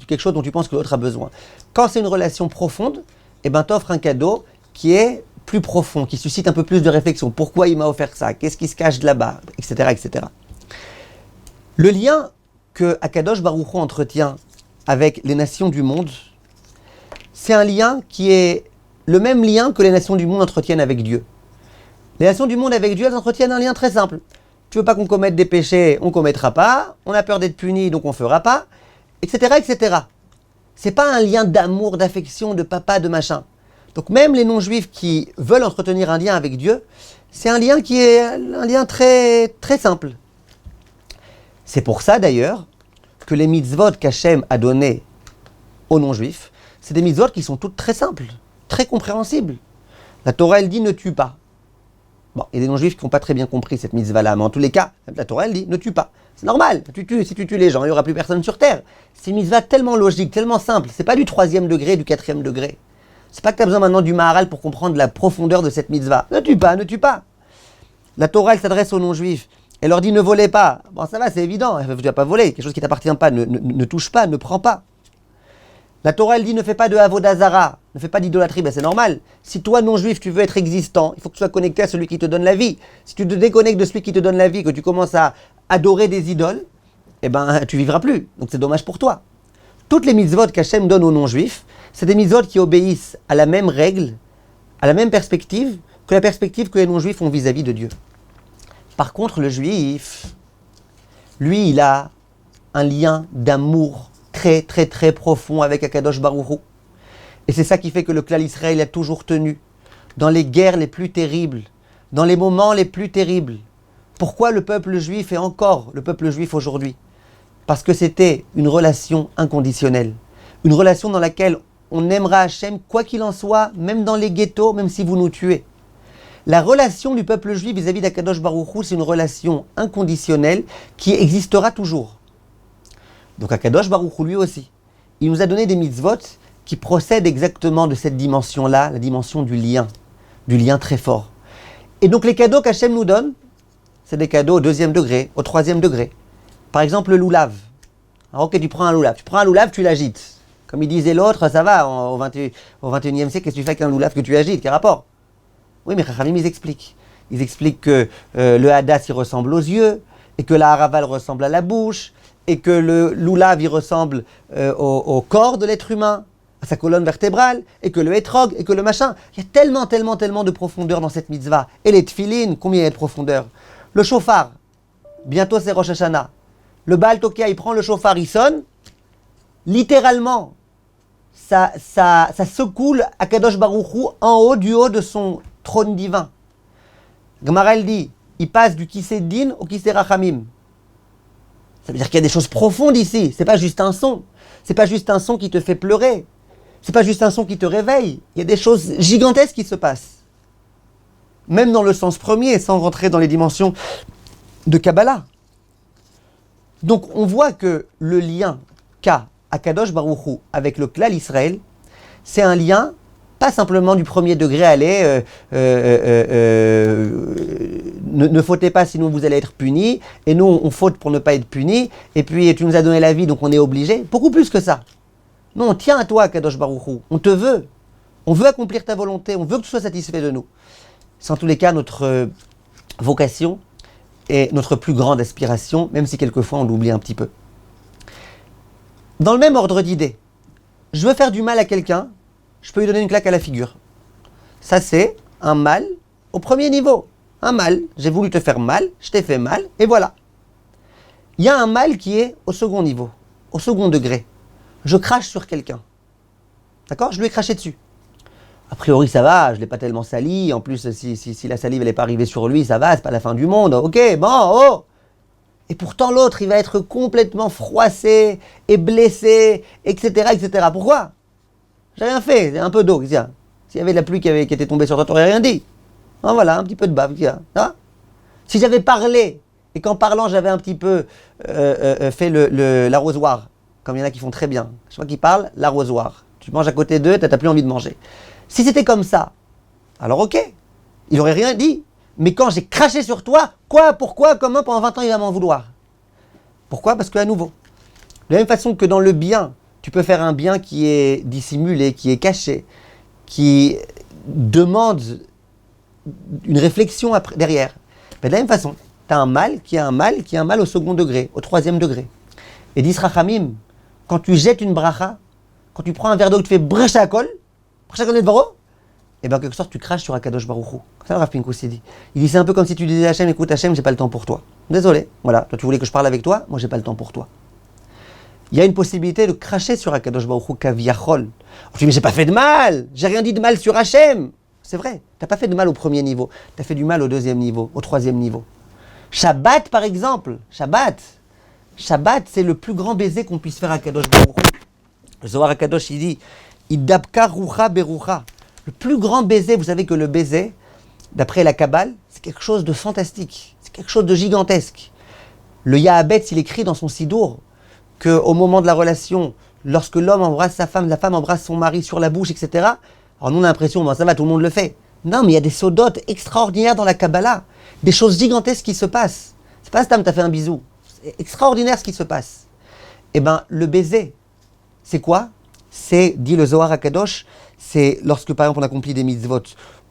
A: quelque chose dont tu penses que l'autre a besoin. Quand c'est une relation profonde, eh ben, tu offres un cadeau qui est plus profond, qui suscite un peu plus de réflexion. Pourquoi il m'a offert ça? Qu'est-ce qui se cache de là-bas? Etc., etc. Le lien que Akadosh Baruch Hu entretient avec les nations du monde, c'est un lien qui est le même lien que les nations du monde entretiennent avec Dieu. Les nations du monde avec Dieu, elles entretiennent un lien très simple. Tu veux pas qu'on commette des péchés, on commettra pas. On a peur d'être puni, donc on fera pas, etc., etc. C'est pas un lien d'amour, d'affection, de papa, de machin. Donc même les non-juifs qui veulent entretenir un lien avec Dieu, c'est un lien qui est un lien très, très simple. C'est pour ça d'ailleurs que les mitzvot qu'Hachem a données aux non-juifs, c'est des mitzvot qui sont toutes très simples, très compréhensibles. La Torah, elle dit ne tue pas. Bon, il y a des non-juifs qui n'ont pas très bien compris cette mitzvah-là, mais en tous les cas, la Torah, elle dit ne tue pas. C'est normal, si tu tues les gens, il n'y aura plus personne sur terre. C'est une mitzvah tellement logique, tellement simple. C'est pas du 3e degré, du 4e degré. C'est pas que tu as besoin maintenant du Maharal pour comprendre la profondeur de cette mitzvah. Ne tue pas, ne tue pas. La Torah, elle s'adresse aux non-juifs. Elle leur dit ne volez pas. Bon, ça va, c'est évident. Tu ne vas pas voler. Quelque chose qui ne t'appartient pas, ne touche pas, ne prends pas. La Torah, elle dit ne fais pas de avodazara, ne fais pas d'idolâtrie. Ben, c'est normal. Si toi, non-juif, tu veux être existant, il faut que tu sois connecté à celui qui te donne la vie. Si tu te déconnectes de celui qui te donne la vie, que tu commences à adorer des idoles, eh ben, tu vivras plus. Donc c'est dommage pour toi. Toutes les mitzvot qu'Hachem donne aux non-juifs, c'est des mitzvot qui obéissent à la même règle, à la même perspective que la perspective que les non-juifs ont vis-à-vis de Dieu. Par contre, le juif, lui, il a un lien d'amour très, très, très profond avec Akadosh Baruch Hu. Et c'est ça qui fait que le clan Israël a toujours tenu dans les guerres les plus terribles, dans les moments les plus terribles. Pourquoi le peuple juif est encore le peuple juif aujourd'hui? Parce que c'était une relation inconditionnelle. Une relation dans laquelle on aimera Hachem, quoi qu'il en soit, même dans les ghettos, même si vous nous tuez. La relation du peuple juif vis-à-vis d'Akadosh Baruch Hu, c'est une relation inconditionnelle qui existera toujours. Donc Akadosh Baruch Hu, lui aussi, il nous a donné des mitzvot qui procèdent exactement de cette dimension-là, la dimension du lien très fort. Et donc les cadeaux qu'Hachem nous donne, c'est des cadeaux au 2e degré, au 3e degré. Par exemple, le loulav. Alors ok, tu prends un loulav, tu l'agites. Comme il disait l'autre, ça va, au 21e siècle, qu'est-ce que tu fais avec un loulav que tu agites? Quel rapport? Oui, mais Chachamim, ils expliquent. Ils expliquent que le hadas, il ressemble aux yeux, et que la haraval ressemble à la bouche, et que le loulav, il ressemble au corps de l'être humain, à sa colonne vertébrale, et que le hétrog, et que le machin. Il y a tellement de profondeur dans cette mitzvah. Et les tfilines, combien il y a de profondeur? Le shofar, bientôt c'est Rosh Hashanah. Le Baal Tokia, il prend le shofar, il sonne. Littéralement, ça secoue Akadosh Baruch Hu en haut du haut de son trône divin. Gemara elle dit, il passe du Kiseddin au Kiserachamim. Ça veut dire qu'il y a des choses profondes ici. C'est pas juste un son. C'est pas juste un son qui te fait pleurer. C'est pas juste un son qui te réveille. Il y a des choses gigantesques qui se passent. Même dans le sens premier, sans rentrer dans les dimensions de Kabbalah. Donc on voit que le lien qu'a Akadosh Baruch Hu avec le Klal Israël, c'est un lien pas simplement du 1er degré, allez, ne fautez pas sinon vous allez être punis, et nous on faute pour ne pas être punis, et puis tu nous as donné la vie donc on est obligé. Beaucoup plus que ça. Non, on tient à toi Kadosh Baruch Hu, on te veut, on veut accomplir ta volonté, on veut que tu sois satisfait de nous. C'est en tous les cas notre vocation et notre plus grande aspiration, même si quelquefois on l'oublie un petit peu. Dans le même ordre d'idée, je veux faire du mal à quelqu'un, je peux lui donner une claque à la figure. Ça c'est un mal au premier niveau. Un mal, j'ai voulu te faire mal, je t'ai fait mal, et voilà. Il y a un mal qui est au second niveau, au second degré. Je crache sur quelqu'un. D'accord? Je lui ai craché dessus. A priori ça va, je ne l'ai pas tellement sali, en plus si la salive n'est pas arrivée sur lui, ça va, c'est pas la fin du monde, ok, bon, oh. Et pourtant l'autre, il va être complètement froissé et blessé, etc., etc. Pourquoi? J'ai rien fait, c'est un peu d'eau. Tiens. S'il y avait de la pluie qui était tombée sur toi, t'aurais rien dit. Ah, voilà, un petit peu de bave. Tiens. Ah. Si j'avais parlé, et qu'en parlant, j'avais un petit peu fait l'arrosoir, comme il y en a qui font très bien. Je vois qu'ils parlent, l'arrosoir. Tu manges à côté d'eux, t'as plus envie de manger. Si c'était comme ça, alors ok, il aurait rien dit. Mais quand j'ai craché sur toi, quoi, pourquoi, comment, pendant 20 ans, il va m'en vouloir. Pourquoi? Parce qu'à nouveau, de la même façon que dans le bien, tu peux faire un bien qui est dissimulé, qui est caché, qui demande une réflexion derrière. Mais de la même façon, tu as un mal qui est un mal qui est un mal au second degré, au troisième degré. Et dis Rachamim, quand tu jettes une bracha, quand tu prends un verre d'eau, tu fais brachakol et devaro, et bien en quelque sorte tu craches sur Akadosh Baruch Hu. C'est ça le Rav Pinkus dit. Il dit c'est un peu comme si tu disais à Hachem, écoute Hachem, j'ai pas le temps pour toi. Désolé, voilà, toi tu voulais que je parle avec toi, moi j'ai pas le temps pour toi. Il y a une possibilité de cracher sur Akadosh Baruch Hu kaviachol. Tu dis mais j'ai pas fait de mal, j'ai rien dit de mal sur Hachem. C'est vrai, t'as pas fait de mal au premier niveau, t'as fait du mal au deuxième niveau, au troisième niveau. Shabbat par exemple, Shabbat c'est le plus grand baiser qu'on puisse faire à Kadosh Baruch Hu. Le Zohar HaKadosh il dit Idabka rucha berucha. Le plus grand baiser, vous savez que le baiser, d'après la Kabbale, c'est quelque chose de fantastique, c'est quelque chose de gigantesque. Le Yahabetz, il écrit dans son Sidour qu'au moment de la relation, lorsque l'homme embrasse sa femme, la femme embrasse son mari sur la bouche, etc. Alors nous on a l'impression, bon, ça va, tout le monde le fait. Non, mais il y a des sodotes extraordinaires dans la Kabbalah, des choses gigantesques qui se passent. C'est pas Stam, t'as fait un bisou. C'est extraordinaire ce qui se passe. Eh bien, le baiser, c'est quoi? C'est, dit le Zohar HaKadosh, c'est lorsque par exemple on accomplit des mitzvot.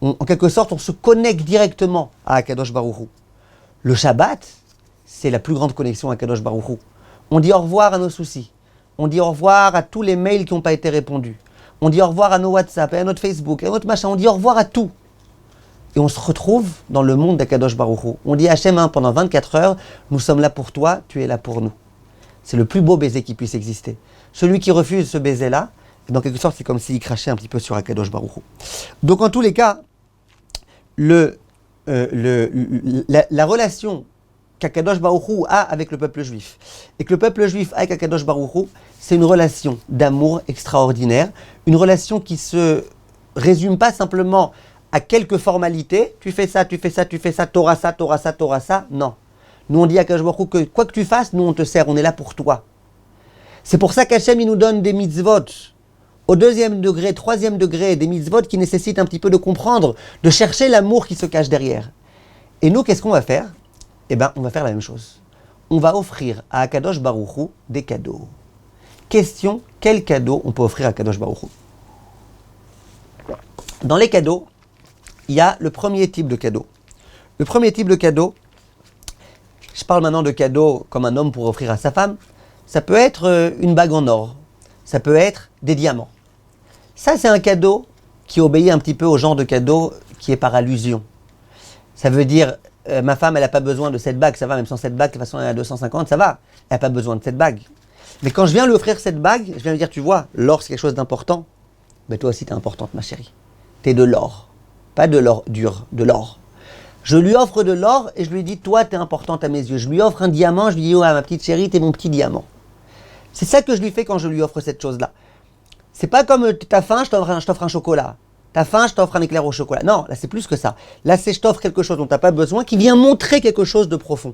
A: En quelque sorte, on se connecte directement à HaKadosh Baruch Hu. Le Shabbat, c'est la plus grande connexion à HaKadosh Baruch Hu. On dit au revoir à nos soucis. On dit au revoir à tous les mails qui n'ont pas été répondus. On dit au revoir à nos WhatsApp, à notre Facebook, à notre machin. On dit au revoir à tout. Et on se retrouve dans le monde d'Akadosh Baruch Hu. On dit à Hachem, pendant 24 heures, nous sommes là pour toi, tu es là pour nous. C'est le plus beau baiser qui puisse exister. Celui qui refuse ce baiser-là, dans quelque sorte, c'est comme s'il crachait un petit peu sur Akadosh Baruch Hu. Donc en tous les cas, la relation qu'Akadosh Baruch Hu a avec le peuple juif, et que le peuple juif a avec Akadosh Baruch Hu, c'est une relation d'amour extraordinaire, une relation qui se résume pas simplement à quelques formalités, tu fais ça, Torah ça, Torah ça, Torah ça, non. Nous on dit à Akadosh Baruch Hu que quoi que tu fasses, nous on te sert, on est là pour toi. C'est pour ça qu'Hachem il nous donne des mitzvot au deuxième degré, troisième degré, des mitzvot qui nécessitent un petit peu de comprendre, de chercher l'amour qui se cache derrière. Et nous, qu'est-ce qu'on va faire? Eh bien, on va faire la même chose. On va offrir à Akadosh Baruch Hu des cadeaux. Question, quel cadeau on peut offrir à Akadosh Baruch Hu? Dans les cadeaux, il y a le premier type de cadeau. Le premier type de cadeau, je parle maintenant de cadeaux comme un homme pourrait offrir à sa femme, ça peut être une bague en or, ça peut être des diamants. Ça, c'est un cadeau qui obéit un petit peu au genre de cadeau qui est par allusion. Ça veut dire, ma femme, elle n'a pas besoin de cette bague, ça va, même sans cette bague, de toute façon, elle a 250, ça va, elle n'a pas besoin de cette bague. Mais quand je viens lui offrir cette bague, je viens lui dire, tu vois, l'or, c'est quelque chose d'important. Mais toi aussi, t'es importante, ma chérie. T'es de l'or. Pas de l'or dur, de l'or. Je lui offre de l'or et je lui dis, toi, t'es importante à mes yeux. Je lui offre un diamant, je lui dis, oh, ma petite chérie, t'es mon petit diamant. C'est ça que je lui fais quand je lui offre cette chose-là. C'est pas comme t'as faim, je t'offre un chocolat. T'as faim, je t'offre un éclair au chocolat. Non, là, c'est plus que ça. Là, c'est je t'offre quelque chose dont t'as pas besoin, qui vient montrer quelque chose de profond.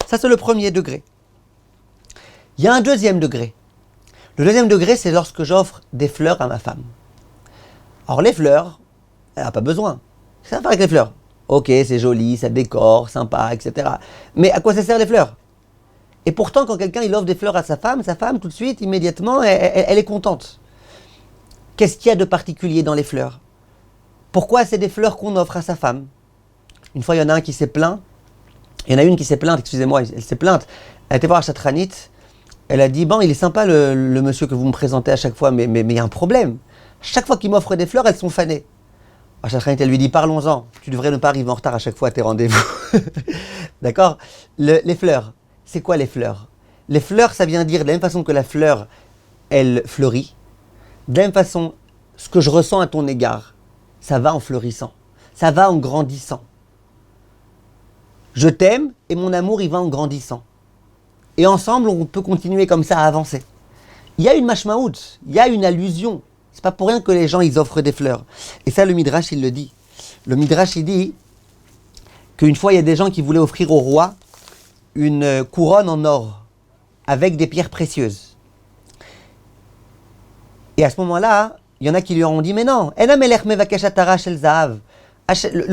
A: Ça, c'est le premier degré. Il y a un deuxième degré. Le deuxième degré, c'est lorsque j'offre des fleurs à ma femme. Alors, les fleurs, elle n'a pas besoin. Qu'est-ce que ça va faire avec les fleurs? Ok, c'est joli, ça décore, sympa, etc. Mais à quoi ça sert les fleurs? Et pourtant, quand quelqu'un il offre des fleurs à sa femme, tout de suite, immédiatement, elle est contente. Qu'est-ce qu'il y a de particulier dans les fleurs? Pourquoi c'est des fleurs qu'on offre à sa femme? Une fois, il y en a un qui s'est plaint. Il y en a une qui s'est plainte, excusez-moi, elle s'est plainte. Elle était voir Chatranit. Elle a dit, bon, il est sympa le monsieur que vous me présentez à chaque fois, mais il y a un problème. Chaque fois qu'il m'offre des fleurs, elles sont fanées. Chatranit, elle lui dit, parlons-en. Tu devrais ne pas arriver en retard à chaque fois à tes rendez-vous. D'accord? Les fleurs. C'est quoi les fleurs? Les fleurs, ça vient dire de la même façon que la fleur, elle fleurit. De la même façon, ce que je ressens à ton égard, ça va en fleurissant. Ça va en grandissant. Je t'aime et mon amour, il va en grandissant. Et ensemble, on peut continuer comme ça à avancer. Il y a une mashmaout, il y a une allusion. C'est pas pour rien que les gens, ils offrent des fleurs. Et ça, le Midrash, il le dit. Le Midrash, il dit qu'une fois, il y a des gens qui voulaient offrir au roi une couronne en or avec des pierres précieuses. Et à ce moment-là, il y en a qui lui ont dit, mais non, le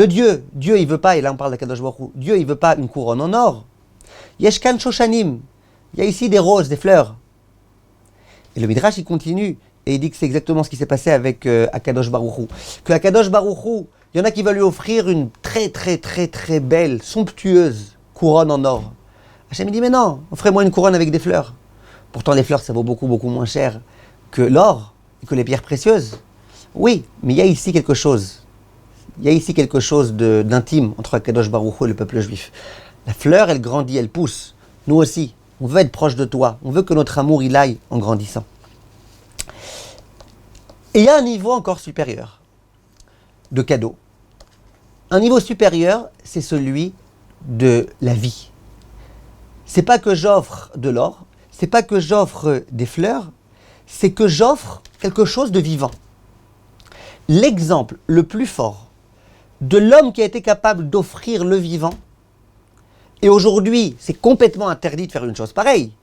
A: Dieu, il veut pas, et là on parle d'Akadosh Baruch Hu, Dieu, il veut pas une couronne en or. Yeshkan Shoshanim, il y a ici des roses, des fleurs. Et le Midrash, il continue, et il dit que c'est exactement ce qui s'est passé avec Akadosh Baruch Hu. Que Akadosh Baruch Hu, il y en a qui veulent lui offrir une très très très très belle, somptueuse couronne en or. Hachem dit, mais non, offrez-moi une couronne avec des fleurs. Pourtant, les fleurs, ça vaut beaucoup, beaucoup moins cher que l'or et que les pierres précieuses. Oui, mais il y a ici quelque chose. Il y a ici quelque chose d'intime entre Akadosh Baruch Hu et le peuple juif. La fleur, elle grandit, elle pousse. Nous aussi, on veut être proche de toi. On veut que notre amour, il aille en grandissant. Et il y a un niveau encore supérieur de cadeau. Un niveau supérieur, c'est celui de la vie. C'est pas que j'offre de l'or, c'est pas que j'offre des fleurs, c'est que j'offre quelque chose de vivant. L'exemple le plus fort de l'homme qui a été capable d'offrir le vivant, et aujourd'hui c'est complètement interdit de faire une chose pareille,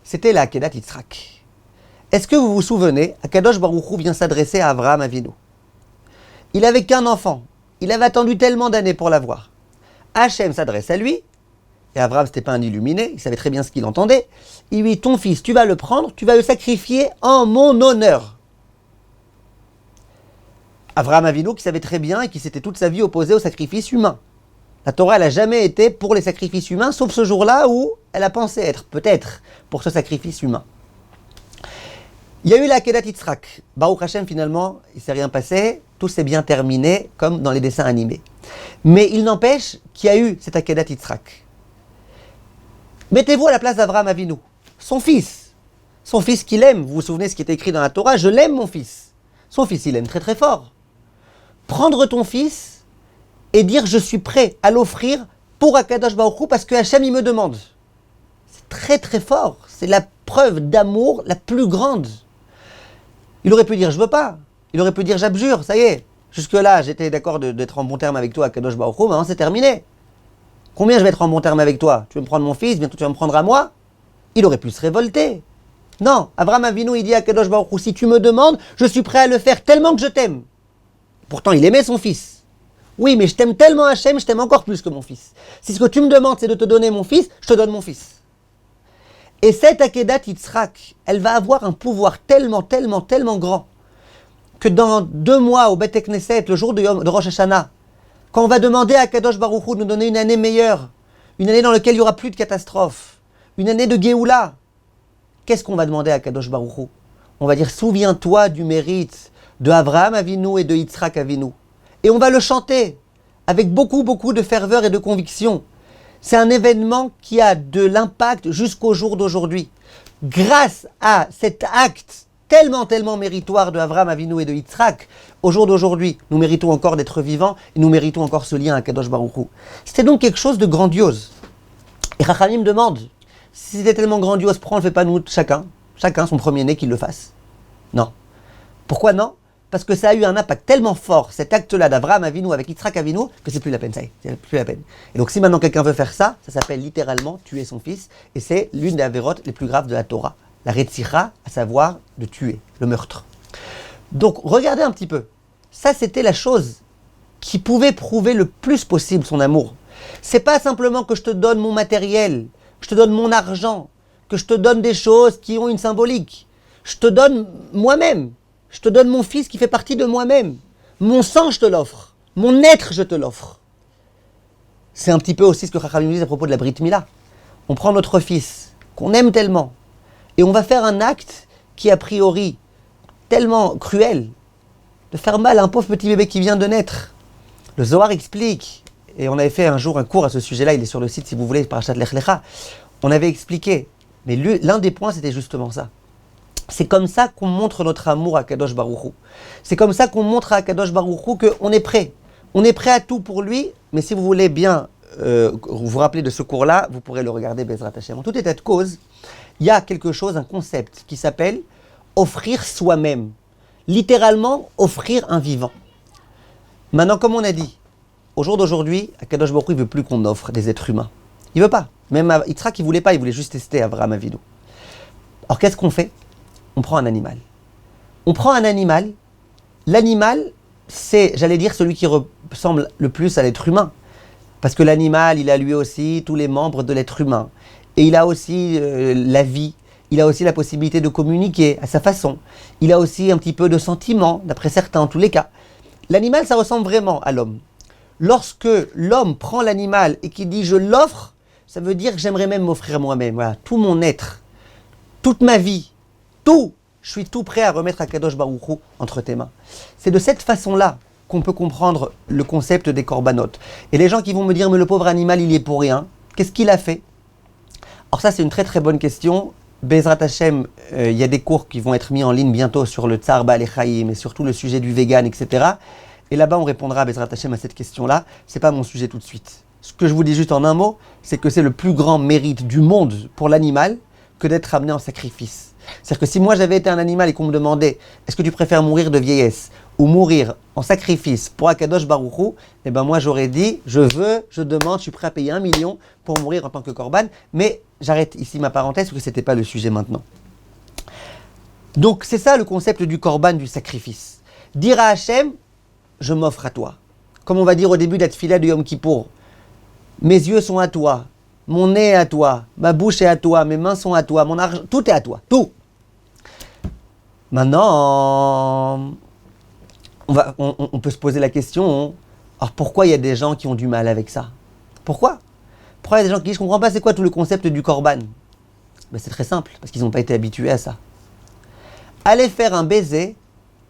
A: c'était la Akedat Yitzhak. Est-ce que vous vous souvenez, Akadosh Baruch Hu vient s'adresser à Avraham Avinu. Il avait qu'un enfant, il avait attendu tellement d'années pour l'avoir. Hachem s'adresse à lui, et Avraham, c'était pas un illuminé, il savait très bien ce qu'il entendait. Il lui dit, ton fils, tu vas le prendre, tu vas le sacrifier en mon honneur. Avraham Avinu, qui savait très bien et qui s'était toute sa vie opposé au sacrifice humain. La Torah, elle n'a jamais été pour les sacrifices humains, sauf ce jour-là où elle a pensé être, peut-être, pour ce sacrifice humain. Il y a eu la Akedat Yitzhak. Baruch Hashem, finalement, il ne s'est rien passé, tout s'est bien terminé, comme dans les dessins animés. Mais il n'empêche qu'il y a eu cette Akedat Yitzhak. Mettez-vous à la place d'Avraham Avinu, son fils qu'il aime. Vous vous souvenez ce qui est écrit dans la Torah, je l'aime mon fils. Son fils, il aime très très fort. Prendre ton fils et dire je suis prêt à l'offrir pour Akadosh Baruch Hu parce que Hachem il me demande. C'est très très fort, c'est la preuve d'amour la plus grande. Il aurait pu dire je veux pas, il aurait pu dire j'abjure, ça y est. Jusque là j'étais d'accord d'être en bon terme avec toi Akadosh Baruch Hu, maintenant c'est terminé. Combien je vais être en bon terme avec toi? Tu veux me prendre mon fils, bientôt tu vas me prendre à moi? Il aurait pu se révolter. Non, Avraham Avinu, il dit à Kadosh Baruch Hu, si tu me demandes, je suis prêt à le faire tellement que je t'aime. Pourtant, il aimait son fils. Oui, mais je t'aime tellement Hachem, je t'aime encore plus que mon fils. Si ce que tu me demandes, c'est de te donner mon fils, je te donne mon fils. Et cette Akedat Yitzhak, elle va avoir un pouvoir tellement, tellement, tellement grand que dans 2 mois au Beth Knesset, le jour de Rosh Hashanah, quand on va demander à Kadosh Baruch Hu de nous donner une année meilleure, une année dans laquelle il n'y aura plus de catastrophes, une année de Géoula, qu'est-ce qu'on va demander à Kadosh Baruch Hu? On va dire, souviens-toi du mérite de Avraham Avinu et de Yitzhak Avinu. Et on va le chanter avec beaucoup, beaucoup de ferveur et de conviction. C'est un événement qui a de l'impact jusqu'au jour d'aujourd'hui. Grâce à cet acte tellement, tellement méritoire de Avraham Avinu et de Yitzhak, au jour d'aujourd'hui, nous méritons encore d'être vivants et nous méritons encore ce lien à Kadosh Baruch Hu. C'était donc quelque chose de grandiose. Et Chachamim me demande, si c'était tellement grandiose, pourquoi on ne le fait pas nous, chacun son premier-né qu'il le fasse? Non. Pourquoi non? Parce que ça a eu un impact tellement fort, cet acte-là d'Avraham Avinu avec Yitzhak Avinu, que c'est plus la peine, ça y est, c'est plus la peine. Et donc si maintenant quelqu'un veut faire ça, ça s'appelle littéralement tuer son fils, et c'est l'une des avérotes les plus graves de la Torah. La Retzicha, à savoir de tuer, le meurtre. Donc regardez un petit peu, ça c'était la chose qui pouvait prouver le plus possible son amour. C'est pas simplement que je te donne mon matériel, je te donne mon argent, que je te donne des choses qui ont une symbolique. Je te donne moi-même. Je te donne mon fils qui fait partie de moi-même. Mon sang, je te l'offre. Mon être, je te l'offre. C'est un petit peu aussi ce que Chachamim nous dit à propos de la Brit Mila. On prend notre fils, qu'on aime tellement, et on va faire un acte qui, a priori, tellement cruel, de faire mal à un pauvre petit bébé qui vient de naître. Le Zohar explique, et on avait fait un jour un cours à ce sujet-là, il est sur le site si vous voulez, Parashat Lech Lecha. On avait expliqué, mais l'un des points c'était justement ça. C'est comme ça qu'on montre notre amour à Kadosh Baruch Hu. C'est comme ça qu'on montre à Kadosh Baruch Hu qu'on est prêt. On est prêt à tout pour lui, mais si vous voulez bien vous rappeler de ce cours-là, vous pourrez le regarder Bezrat Hashem. En tout état de cause, il y a quelque chose, un concept qui s'appelle offrir soi-même. Littéralement, offrir un vivant. Maintenant, comme on a dit, au jour d'aujourd'hui, Akadosh Baruch Hu, il ne veut plus qu'on offre des êtres humains. Il ne veut pas. Même Yitzhak, il ne voulait pas, il voulait juste tester Abraham Avinu. Alors qu'est-ce qu'on fait? On prend un animal. On prend un animal. L'animal, c'est, j'allais dire, celui qui ressemble le plus à l'être humain. Parce que l'animal, il a lui aussi tous les membres de l'être humain. Et il a aussi la vie. Il a aussi la possibilité de communiquer à sa façon. Il a aussi un petit peu de sentiments, d'après certains, en tous les cas. L'animal, ça ressemble vraiment à l'homme. Lorsque l'homme prend l'animal et qu'il dit « je l'offre », ça veut dire que j'aimerais même m'offrir moi-même. Voilà, tout mon être, toute ma vie, tout, je suis tout prêt à remettre à Kadosh Baruch Hu entre tes mains. C'est de cette façon-là qu'on peut comprendre le concept des corbanotes. Et les gens qui vont me dire « mais le pauvre animal, il y est pour rien », qu'est-ce qu'il a fait? Alors ça, c'est une très très bonne question. Bezrat Hashem, il y a des cours qui vont être mis en ligne bientôt sur le Tsar Ba'alei Chaim et surtout le sujet du vegan, etc. Et là-bas, on répondra, Bezrat Hashem, à cette question-là. Ce n'est pas mon sujet tout de suite. Ce que je vous dis juste en un mot, c'est que c'est le plus grand mérite du monde pour l'animal que d'être amené en sacrifice. C'est-à-dire que si moi j'avais été un animal et qu'on me demandait « est-ce que tu préfères mourir de vieillesse ou mourir en sacrifice pour Akadosh Baruch Hu ?» Eh bien moi j'aurais dit « je veux, je demande, je suis prêt à payer 1 million pour mourir en tant que korban ». Mais j'arrête ici ma parenthèse parce que ce n'était pas le sujet maintenant. Donc c'est ça le concept du korban, du sacrifice. Dire à Hachem « je m'offre à toi ». Comme on va dire au début de la tefila de Yom Kippour. Mes yeux sont à toi, mon nez est à toi, ma bouche est à toi, mes mains sont à toi, mon argent, tout est à toi, tout. Maintenant, on peut se poser la question, alors pourquoi il y a des gens qui ont du mal avec ça? Pourquoi il y a des gens qui disent, je ne comprends pas, c'est quoi tout le concept du korban? Ben, c'est très simple, parce qu'ils n'ont pas été habitués à ça. Allez faire un baiser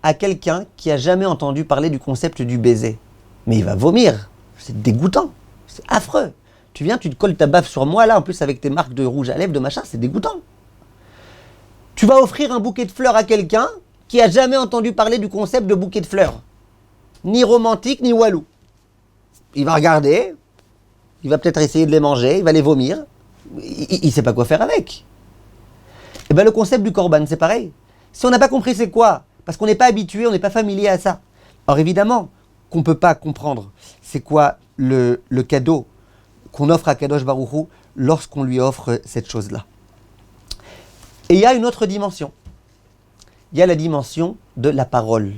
A: à quelqu'un qui n'a jamais entendu parler du concept du baiser. Mais il va vomir, c'est dégoûtant, c'est affreux. Tu viens, tu te colles ta baffe sur moi, là, en plus avec tes marques de rouge à lèvres, de machin, c'est dégoûtant. Tu vas offrir un bouquet de fleurs à quelqu'un qui n'a jamais entendu parler du concept de bouquet de fleurs. Ni romantique, ni walou. Il va regarder, il va peut-être essayer de les manger, il va les vomir, il ne sait pas quoi faire avec. Et bien le concept du korban, c'est pareil. Si on n'a pas compris c'est quoi, parce qu'on n'est pas habitué, on n'est pas familier à ça. Alors évidemment qu'on ne peut pas comprendre c'est quoi le cadeau qu'on offre à Kadosh Baruch Hu lorsqu'on lui offre cette chose-là. Et il y a une autre dimension. Il y a la dimension de la parole.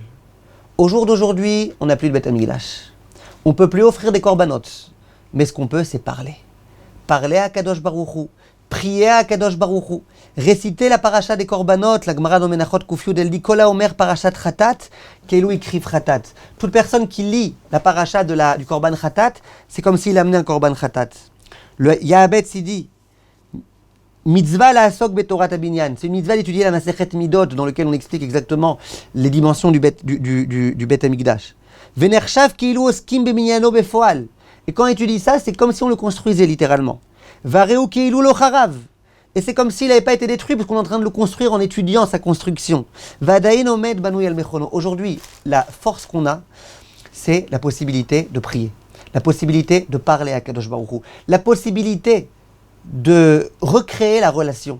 A: Au jour d'aujourd'hui, on n'a plus de Beth Amikdash. On ne peut plus offrir des korbanot. Mais ce qu'on peut, c'est parler. Parler à Kadosh Baruch Hu. Prier à Kadosh Baruch Hu. Réciter la paracha des korbanot. La Gemara no Menachot Kuf Yud, elle dit Kola Omer parashat Chatat, Keilu Ikriv Chatat. Toute personne qui lit la paracha du korban Chatat, c'est comme s'il amenait un korban Chatat. Le Yahabetz, il dit Mitzvah la asok betorat abinyan. C'est une mitzvah d'étudier la Masechet Midot, dans lequel on explique exactement les dimensions du Bet Amikdash. Venershav Keilu Oskim beminyano befoal. Et quand on étudie ça, c'est comme si on le construisait littéralement. Vareu Keilu lo charav. Et c'est comme s'il n'avait pas été détruit parce qu'on est en train de le construire en étudiant sa construction. Vadayin omed banouy al mechono. Aujourd'hui, la force qu'on a, c'est la possibilité de prier, la possibilité de parler à Kadosh Baruch Hu, la possibilité de recréer la relation.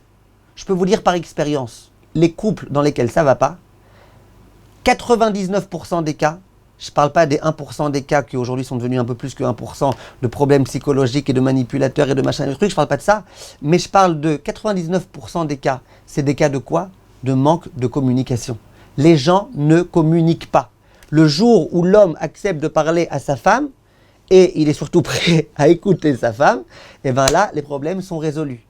A: Je peux vous dire par expérience, les couples dans lesquels ça ne va pas, 99% des cas, je ne parle pas des 1% des cas qui aujourd'hui sont devenus un peu plus que 1% de problèmes psychologiques et de manipulateurs et de machin et de trucs, je ne parle pas de ça, mais je parle de 99% des cas. C'est des cas de quoi? De manque de communication. Les gens ne communiquent pas. Le jour où l'homme accepte de parler à sa femme, et il est surtout prêt à écouter sa femme, et bien là, les problèmes sont résolus.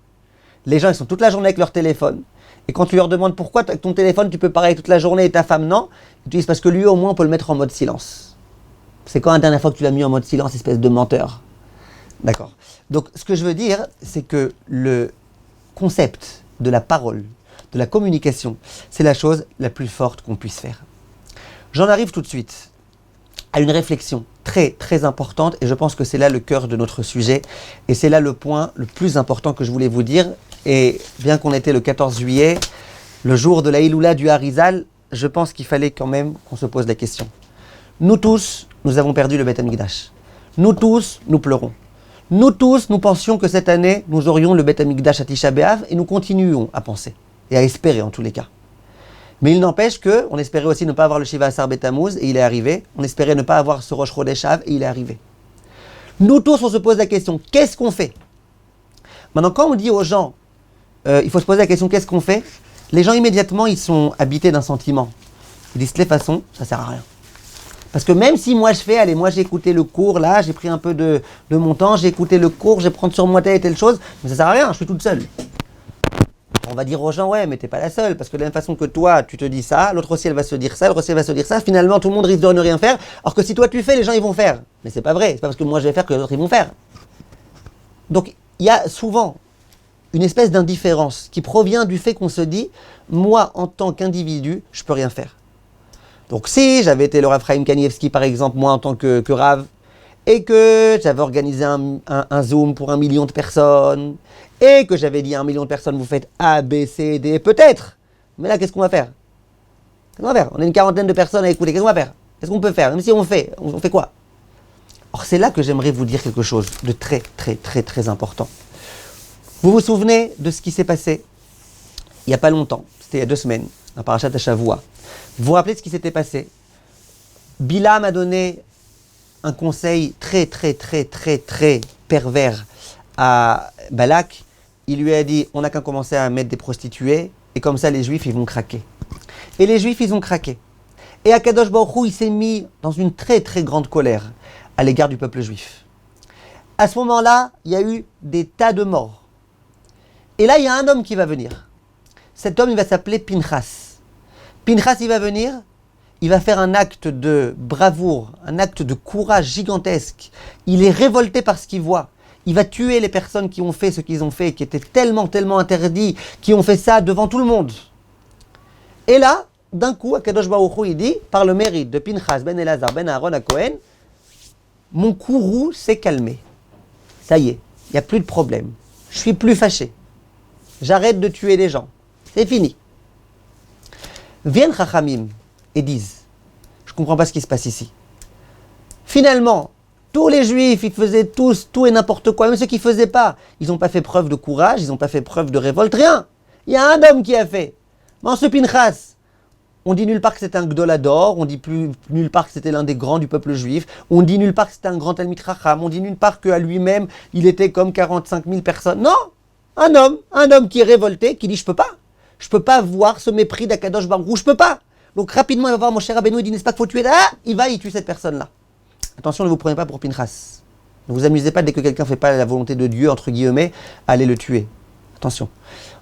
A: Les gens, ils sont toute la journée avec leur téléphone. Et quand tu leur demandes pourquoi avec ton téléphone tu peux parler toute la journée et ta femme non, ils te disent parce que lui au moins on peut le mettre en mode silence. C'est quand la dernière fois que tu l'as mis en mode silence, espèce de menteur? D'accord. Donc ce que je veux dire, c'est que le concept de la parole, de la communication, c'est la chose la plus forte qu'on puisse faire. J'en arrive tout de suite à une réflexion très très importante et je pense que c'est là le cœur de notre sujet et c'est là le point le plus important que je voulais vous dire. Et bien qu'on était le 14 juillet, le jour de la Iloula du Harizal, je pense qu'il fallait quand même qu'on se pose la question. Nous tous, nous avons perdu le Beth Amikdash. Nous tous, nous pleurons. Nous tous, nous pensions que cette année, nous aurions le Beth Amikdash à Tisha B'Av et nous continuons à penser et à espérer en tous les cas. Mais il n'empêche qu'on espérait aussi ne pas avoir le Shiva Asar Betamouz, et il est arrivé. On espérait ne pas avoir ce Rosh Chodesh Av, et il est arrivé. Nous tous, on se pose la question, qu'est-ce qu'on fait? Maintenant, quand on dit aux gens, il faut se poser la question, qu'est-ce qu'on fait? Les gens, immédiatement, ils sont habités d'un sentiment. Ils disent, de toute façon, ça sert à rien. Parce que même si moi je fais, allez, moi j'ai écouté le cours, là, j'ai pris un peu de mon temps, j'ai écouté le cours, je vais prendre sur moi telle et telle chose, mais ça sert à rien, je suis toute seule. On va dire aux gens, ouais, mais t'es pas la seule, parce que de la même façon que toi, tu te dis ça, l'autre aussi, elle va se dire ça, l'autre aussi, elle va se dire ça, finalement, tout le monde risque de ne rien faire, alors que si toi tu fais, les gens, ils vont faire. Mais c'est pas vrai, c'est pas parce que moi je vais faire que les autres, ils vont faire. Donc, il y a souvent une espèce d'indifférence qui provient du fait qu'on se dit, moi, en tant qu'individu, je peux rien faire. Donc si j'avais été le Rav Chaim Kanievski, par exemple, moi, en tant que Rav, et que j'avais organisé un Zoom pour 1 million de personnes, et que j'avais dit à 1 million de personnes, vous faites A, B, C, D, peut-être. Mais là, qu'est-ce qu'on va faire? Qu'est-ce qu'on va faire? On est une quarantaine de personnes à écouter, qu'est-ce qu'on va faire? Qu'est-ce qu'on peut faire? Même si on fait quoi? Or, c'est là que j'aimerais vous dire quelque chose de très, très, très, très important. Vous vous souvenez de ce qui s'est passé il n'y a pas longtemps, c'était il y a 2 semaines, dans Parashat Hashavua. Vous vous rappelez de ce qui s'était passé? Bilam a donné un conseil très, très, très, très, très pervers à Balak. Il lui a dit, on n'a qu'à commencer à mettre des prostituées, et comme ça les Juifs, ils vont craquer. Et les Juifs, ils ont craqué. Et Akadosh Baruch Hu, il s'est mis dans une très, très grande colère à l'égard du peuple juif. À ce moment-là, il y a eu des tas de morts. Et là, il y a un homme qui va venir. Cet homme, il va s'appeler Pinchas. Pinchas, il va venir, il va faire un acte de bravoure, un acte de courage gigantesque. Il est révolté par ce qu'il voit. Il va tuer les personnes qui ont fait ce qu'ils ont fait, qui étaient tellement, tellement interdits, qui ont fait ça devant tout le monde. Et là, d'un coup, Akadosh Baruch Hu, il dit, par le mérite de Pinchas ben Elazar ben Aaron à Cohen, mon courroux s'est calmé. Ça y est, il n'y a plus de problème. Je suis plus fâché. J'arrête de tuer les gens. C'est fini. Viennent Chachamim et disent, je ne comprends pas ce qui se passe ici. Finalement, tous les Juifs, ils faisaient tous tout et n'importe quoi, même ceux qui ne faisaient pas. Ils n'ont pas fait preuve de courage, ils n'ont pas fait preuve de révolte, rien. Il y a un homme qui a fait. Mais ce Pinchas, on dit nulle part que c'était un Gdolador, on dit nulle part que c'était l'un des grands du peuple juif, on dit nulle part que c'était un grand Talmid Chacham, on dit nulle part qu'à lui-même, il était comme 45 000 personnes. Non, un homme qui est révolté, qui dit je peux pas voir ce mépris d'Akadosh Baruch Hu, je peux pas. Donc rapidement, il va voir mon cher Rabbeinu, il dit n'est-ce pas qu'il faut tuer, il tue cette personne-là. Attention, ne vous prenez pas pour Pinchas. Ne vous amusez pas dès que quelqu'un ne fait pas la volonté de Dieu, entre guillemets, allez le tuer. Attention.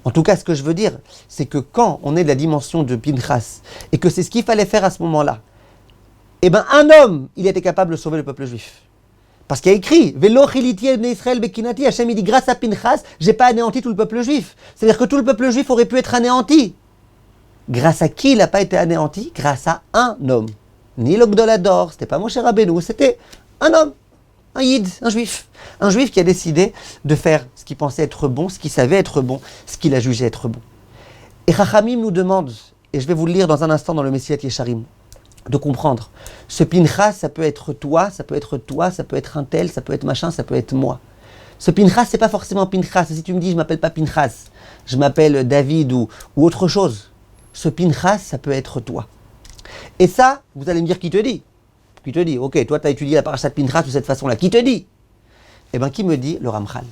A: En tout cas, ce que je veux dire, c'est que quand on est de la dimension de Pinchas, et que c'est ce qu'il fallait faire à ce moment-là, eh bien un homme, il était capable de sauver le peuple juif. Parce qu'il y a écrit, Velo chiliti ibn Israël bekinati, Hachem il dit, grâce à Pinchas, j'ai pas anéanti tout le peuple juif. C'est-à-dire que tout le peuple juif aurait pu être anéanti. Grâce à qui il n'a pas été anéanti? Grâce à un homme. Ni le Gdolador, c'était pas Moshe Rabbeinu, c'était un homme. Un yid, un juif qui a décidé de faire ce qu'il pensait être bon, ce qu'il savait être bon, ce qu'il a jugé être bon. Et Chachamim nous demande, et je vais vous le lire dans un instant dans le Messilat Yesharim, de comprendre. Ce Pinchas, ça peut être toi, ça peut être toi, ça peut être un tel, ça peut être machin, ça peut être moi. Ce Pinchas, c'est pas forcément Pinchas. Si tu me dis, je m'appelle pas Pinchas, je m'appelle David ou autre chose. Ce Pinchas, ça peut être toi. Et ça, vous allez me dire qui te dit. Qui te dit, ok, toi tu as étudié la parashat Pinchas de cette façon-là. Qui te dit? Eh bien, qui me dit? Le Ramchal.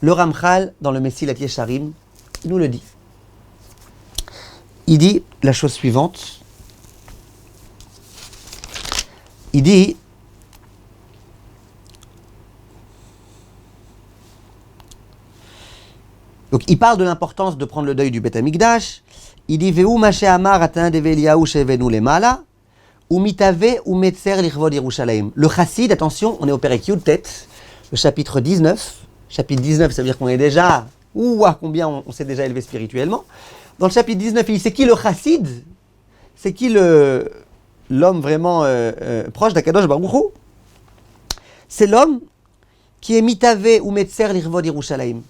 A: Le Ramchal, dans le Messilat Yesharim, il nous le dit. Il dit la chose suivante. Il dit, donc il parle de l'importance de prendre le deuil du Beth Amikdash. Il dit, Veu Mashe Amar Atan Deve Eliyahu Shevenu Lemala. Le chassid, attention, on est au Perek Yud Tet, le chapitre 19. Chapitre 19, ça veut dire qu'on est déjà, combien on s'est déjà élevé spirituellement. Dans le chapitre 19, il dit, c'est qui le chassid? C'est qui l'homme vraiment proche d'Akadosh Baruch Hu? C'est l'homme qui est mitavé ou metzer l'irvod Yerushalayim.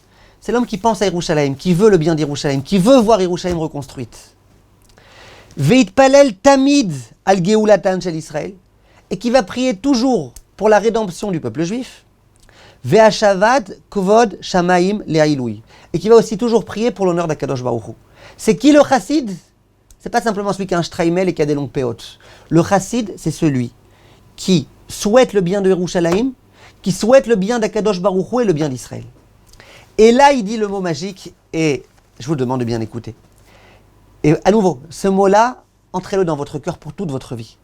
A: C'est l'homme qui pense à Yerushalayim, qui veut le bien d'Yerushalayim, qui veut voir Yerushalayim reconstruite. Veitpalel tamid al geulatan shel Israël, et qui va prier toujours pour la rédemption du peuple juif. Ve'ashavad kovod shamaim le'ailoui, et qui va aussi toujours prier pour l'honneur d'Akadosh Baruch Hu. C'est qui le chassid? c'est pas simplement celui qui a un shtraimel et qui a des longues péotes. Le chassid, c'est celui qui souhaite le bien de Yerushalayim, qui souhaite le bien d'Akadosh Baruch Hu et le bien d'Israël. Et là, il dit le mot magique, et je vous demande de bien écouter. Et à nouveau, ce mot-là, entrez-le dans votre cœur pour toute votre vie.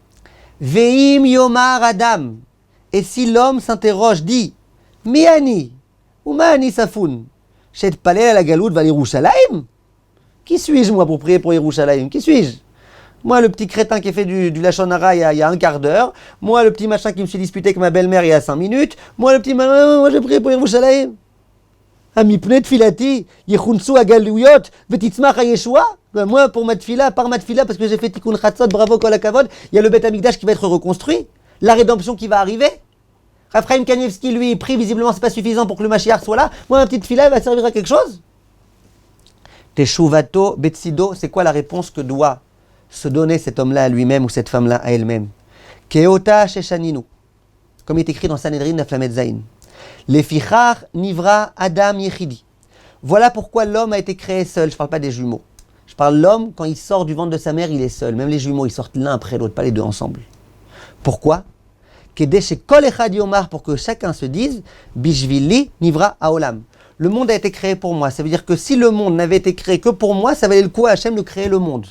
A: Veim Yomar Adam. Et si l'homme s'interroge, dit, Mi ani, ou ma ani safoun, shet palel à la galoute va Yerushalayim. Qui suis-je, moi, pour prier pour Yerushalayim? Qui suis-je? Moi, le petit crétin qui a fait du Lachon Hara il y a un quart d'heure. Moi, le petit machin qui me suis disputé avec ma belle-mère il y a 5 minutes. Moi, le petit moi, j'ai prié pour Yerushalayim. Amipne tfilati, yechunsu agaluyot, vetitzmach hayeshua. Moi, pour ma tfila, par ma tfila, parce que j'ai fait tikkun chatzot, bravo kol hakavod, il y a le Beth Amikdash qui va être reconstruit. La rédemption qui va arriver. Raphaël Kanievski, lui, prie, visiblement, c'est pas suffisant pour que le Mashiach soit là. Moi, ma petite tfila, elle va servir à quelque chose. Teshuvato betsido, c'est quoi la réponse que doit se donner cet homme-là à lui-même ou cette femme-là à elle-même? Keota sheshaninu, comme il est écrit dans Sanhedrin Naflamet Zain. Lefichar nivra Adam yechidi. Voilà pourquoi l'homme a été créé seul. Je ne parle pas des jumeaux. Je parle de l'homme, quand il sort du ventre de sa mère, il est seul. Même les jumeaux, ils sortent l'un après l'autre, pas les deux ensemble. Pourquoi? Kedesh kol echad yomar, pour que chacun se dise, bishvili nivra haolam. Le monde a été créé pour moi. Ça veut dire que si le monde n'avait été créé que pour moi, ça valait le coup à Hachem de créer le monde.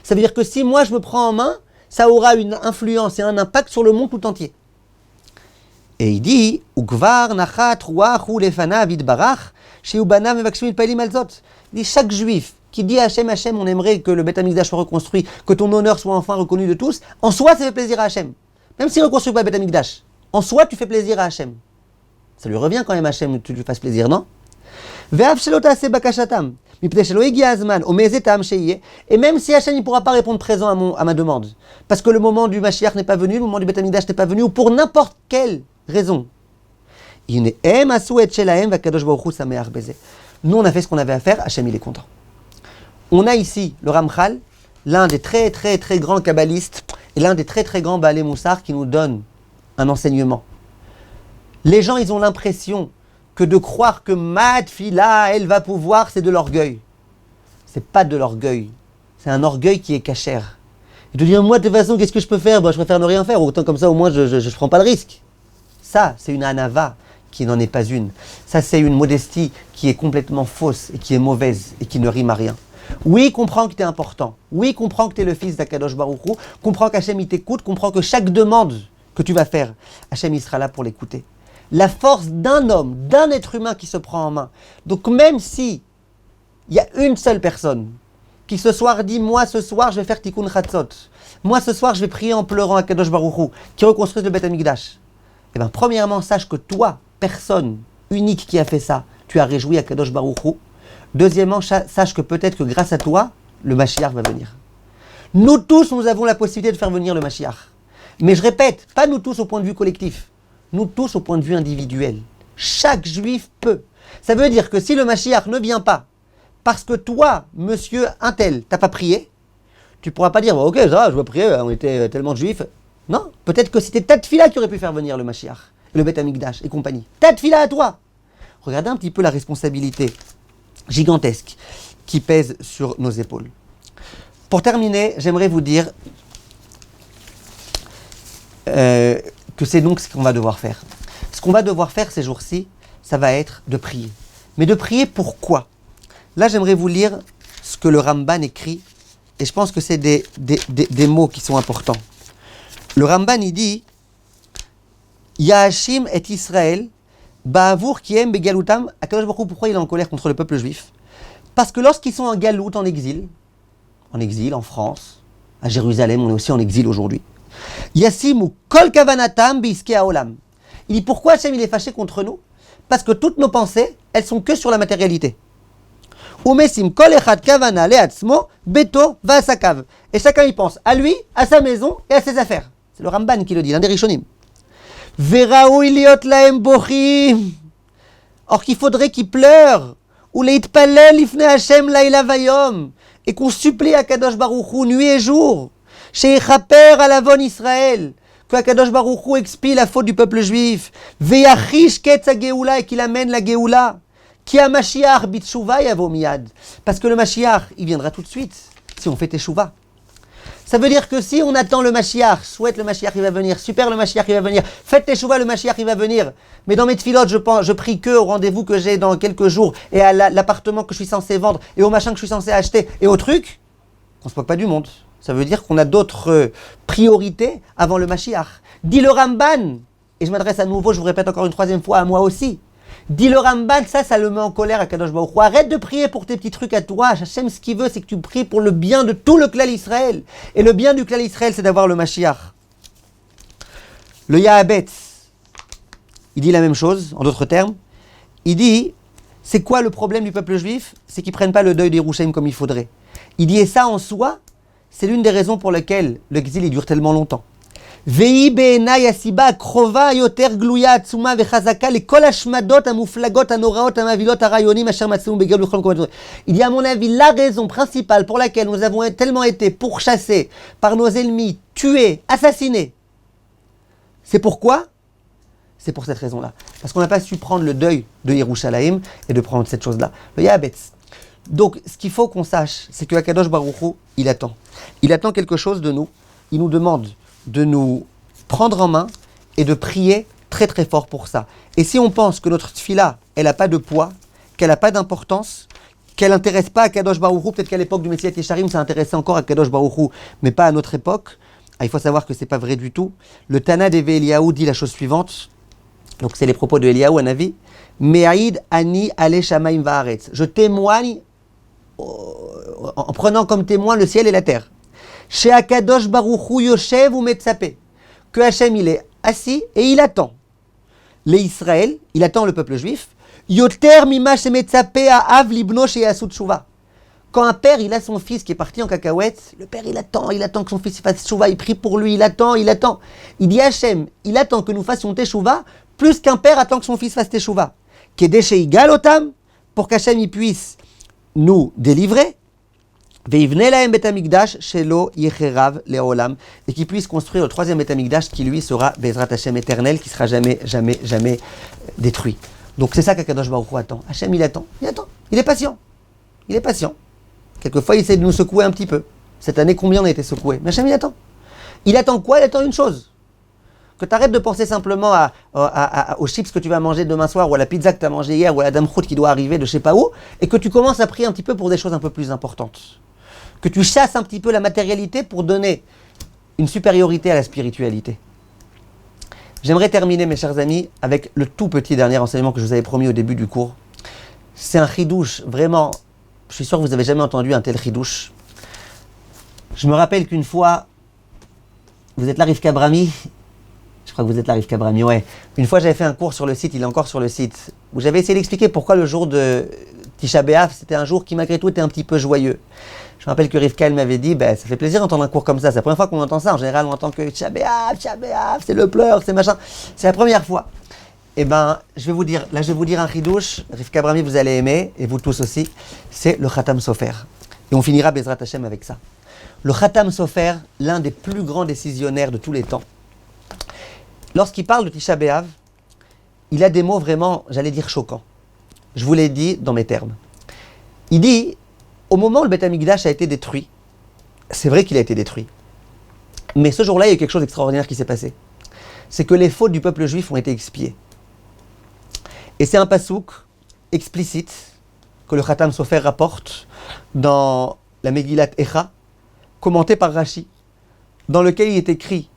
A: Ça veut dire que si moi je me prends en main, ça aura une influence et un impact sur le monde tout entier. Et il dit, Ukvar nachat ruachu lefana vidbarach, sheubana mevakshim itpalim alzot. Il dit, chaque juif qui dit à Hachem, Hachem, on aimerait que le Beth Amikdash soit reconstruit, que ton honneur soit enfin reconnu de tous, en soi ça fait plaisir à Hachem. Même s'il ne reconstruit pas le Beth Amikdash, en soi tu fais plaisir à Hachem. Ça lui revient quand même Hachem, tu lui fasses plaisir, non? Et même si Hachem ne pourra pas répondre présent à ma demande, parce que le moment du Mashiach n'est pas venu, le moment du Beth Amikdash n'est pas venu, ou pour n'importe quelle raison. Nous, on a fait ce qu'on avait à faire, Hachem il est content. On a ici le Ramchal, l'un des très très très grands kabbalistes, et l'un des très très grands Baalei Moussar qui nous donne un enseignement. Les gens, ils ont l'impression que de croire que ma tfila, elle va pouvoir, c'est de l'orgueil. C'est pas de l'orgueil. C'est un orgueil qui est cachère. Et de dire, moi, de toute façon, qu'est-ce que je peux faire? Je préfère ne rien faire. Autant comme ça, au moins, je ne prends pas le risque. Ça, c'est une anava qui n'en est pas une. Ça, c'est une modestie qui est complètement fausse et qui est mauvaise et qui ne rime à rien. Oui, comprends que tu es important. Oui, comprends que tu es le fils d'Akadosh Baruch Hu. Comprends qu'Hachem, il t'écoute. Comprends que chaque demande que tu vas faire, Hachem, il sera là pour l'écouter. La force d'un homme, d'un être humain qui se prend en main. Donc même si il y a une seule personne qui ce soir dit, moi ce soir je vais faire tikkun chatzot, moi ce soir je vais prier en pleurant à Kadosh Baruch Hu, qui reconstruise le Beth Amikdash. Eh bien premièrement, sache que toi, personne unique qui a fait ça, tu as réjoui à Kadosh Baruch Hu. Deuxièmement, sache que peut-être que grâce à toi, le Mashiach va venir. Nous tous, nous avons la possibilité de faire venir le Mashiach. Mais je répète, pas nous tous au point de vue collectif. Nous tous au point de vue individuel. Chaque juif peut. Ça veut dire que si le Mashiach ne vient pas, parce que toi, monsieur Untel, t'as pas prié, tu pourras pas dire, ok, ça va, je vais prier, on était tellement de juifs. Non, peut-être que c'était ta tfila qui aurait pu faire venir le Mashiach, le Beth Amikdash et compagnie. Ta tfila à toi. Regardez un petit peu la responsabilité gigantesque qui pèse sur nos épaules. Pour terminer, j'aimerais vous dire que c'est donc ce qu'on va devoir faire. Ce qu'on va devoir faire ces jours-ci, ça va être de prier. Mais de prier pourquoi? Là, j'aimerais vous lire ce que le Ramban écrit, et je pense que c'est des mots qui sont importants. Le Ramban, il dit Yahashim et Israël, Ba'avour qui aime Begaloutam. Akadosh Baruch Hu, pourquoi il est en colère contre le peuple juif? Parce que lorsqu'ils sont en galoute, en exil, en France, à Jérusalem, on est aussi en exil aujourd'hui. Yassimu kol kavanatam biske haolam. Il dit pourquoi Hachem il est fâché contre nous? Parce que toutes nos pensées, elles sont que sur la matérialité. Umesim kol echad kavana leatzmo beto vasakav. Et chacun y pense à lui, à sa maison et à ses affaires. C'est le Ramban qui le dit, l'un des Rishonim. Veraou iliot laem bochim. Or qu'il faudrait qu'ils pleurent. Ou leitpalel ifne Hachem laila vayom. Et qu'on supplie à Kadosh Baruch Hu nuit et jour. She'ichaper alavon Israël, que Akadosh Baruch Hu expie la faute du peuple juif, veyachish ketz hageoula, et qu'il amène la geoula, ki a Mashiach bitshuva yavo miyad, parce que le Mashiach, il viendra tout de suite, si on fait teshuva. Ça veut dire que si on attend le Mashiach, souhaite le Mashiach, il va venir, super le Mashiach, il va venir, faites teshuva, le Mashiach, il va venir. Mais dans mes tfilotes, je prie que au rendez-vous que j'ai dans quelques jours, et à l'appartement que je suis censé vendre, et au machin que je suis censé acheter, et au truc, on se moque pas du monde. Ça veut dire qu'on a d'autres priorités avant le Mashiach. Dit le Ramban, et je m'adresse à nouveau, je vous répète encore une troisième fois, à moi aussi. Dit le Ramban, ça le met en colère à Kadosh Baruch Hu. Arrête de prier pour tes petits trucs à toi. Hachem, ce qu'il veut, c'est que tu pries pour le bien de tout le clan Israël. Et le bien du clan Israël, c'est d'avoir le Mashiach. Le Yahabetz, il dit la même chose, en d'autres termes. Il dit, c'est quoi le problème du peuple juif? C'est qu'ils ne prennent pas le deuil des Yerushalayim comme il faudrait. Il dit, et ça en soi, c'est l'une des raisons pour lesquelles l'exil il dure tellement longtemps. Il dit à mon avis la raison principale pour laquelle nous avons tellement été pourchassés par nos ennemis, tués, assassinés. C'est pourquoi? C'est pour cette raison-là. Parce qu'on n'a pas su prendre le deuil de Yerushalayim et de prendre cette chose-là. Le Yahabetz. Donc ce qu'il faut qu'on sache, c'est que Akadosh Baruch Hu, il attend. Il attend quelque chose de nous. Il nous demande de nous prendre en main et de prier très très fort pour ça. Et si on pense que notre tfila, elle n'a pas de poids, qu'elle n'a pas d'importance, qu'elle n'intéresse pas à Kadosh Baruch Hu, peut-être qu'à l'époque du Messilat Yesharim, ça intéressait encore à Kadosh Baruch Hu, mais pas à notre époque, il faut savoir que ce n'est pas vrai du tout. Le Tana d'Eve Eliyahu dit la chose suivante, donc c'est les propos de Eliyahu, un avis, Me'aïd ani ale shamaim va'aretz. Je témoigne en prenant comme témoin le ciel et la terre. Chez Akadosh Baruch Hu Yoshev ou Metzapeh, que Hachem il est assis et il attend. Les Israël, il attend le peuple juif. Yoter mima shemetzapeh ha'av libno sheyasut tshuva. Quand un père il a son fils qui est parti en cacahuète, le père il attend que son fils fasse tshuva, il prie pour lui, il attend. Il dit Hachem, il attend que nous fassions teshuva plus qu'un père attend que son fils fasse teshuva. Kedeshe igal otam, pour qu'Hachem il puisse nous délivrer. Et qui puisse construire le troisième Beth Amikdash qui lui sera Bezrat Hashem éternel, qui sera jamais détruit. Donc c'est ça qu'Akadosh Baruch Hu attend. Hashem il attend, il est patient. Quelquefois il essaie de nous secouer un petit peu. Cette année combien on a été secoué? Mais Hashem il attend. Il attend quoi? Il attend une chose. Que tu arrêtes de penser simplement aux chips que tu vas manger demain soir, ou à la pizza que tu as mangé hier, ou à la dame croûte qui doit arriver de je sais pas où, et que tu commences à prier un petit peu pour des choses un peu plus importantes. Que tu chasses un petit peu la matérialité pour donner une supériorité à la spiritualité. J'aimerais terminer, mes chers amis, avec le tout petit dernier enseignement que je vous avais promis au début du cours. C'est un chidouche, vraiment, je suis sûr que vous n'avez jamais entendu un tel chidouche. Je me rappelle qu'une fois, vous êtes là, Rivka Brami? Je crois que vous êtes là, Rivka Brami, ouais. Une fois, j'avais fait un cours sur le site, il est encore sur le site, où j'avais essayé d'expliquer pourquoi le jour de Tisha B'Av, c'était un jour qui, malgré tout, était un petit peu joyeux. Je me rappelle que Rivka, elle m'avait dit, ça fait plaisir d'entendre un cours comme ça. C'est la première fois qu'on entend ça. En général, on entend que Tisha B'Av, c'est le pleur, c'est machin. C'est la première fois. Eh bien, je vais vous dire un chidouche. Rivka Brami, vous allez aimer, et vous tous aussi. C'est le Khatam Sofer. Et on finira Bezrat Hashem avec ça. Le Khatam Sofer, l'un des plus grands décisionnaires de tous les temps. Lorsqu'il parle de Tisha B'Av, il a des mots vraiment, j'allais dire, choquants. Je vous l'ai dit dans mes termes. Il dit, au moment où le Beth Amikdash a été détruit, c'est vrai qu'il a été détruit, mais ce jour-là, il y a eu quelque chose d'extraordinaire qui s'est passé. C'est que les fautes du peuple juif ont été expiées. Et c'est un pasouk explicite que le Khatam Sofer rapporte dans la Megillat Echa, commenté par Rashi, dans lequel il est écrit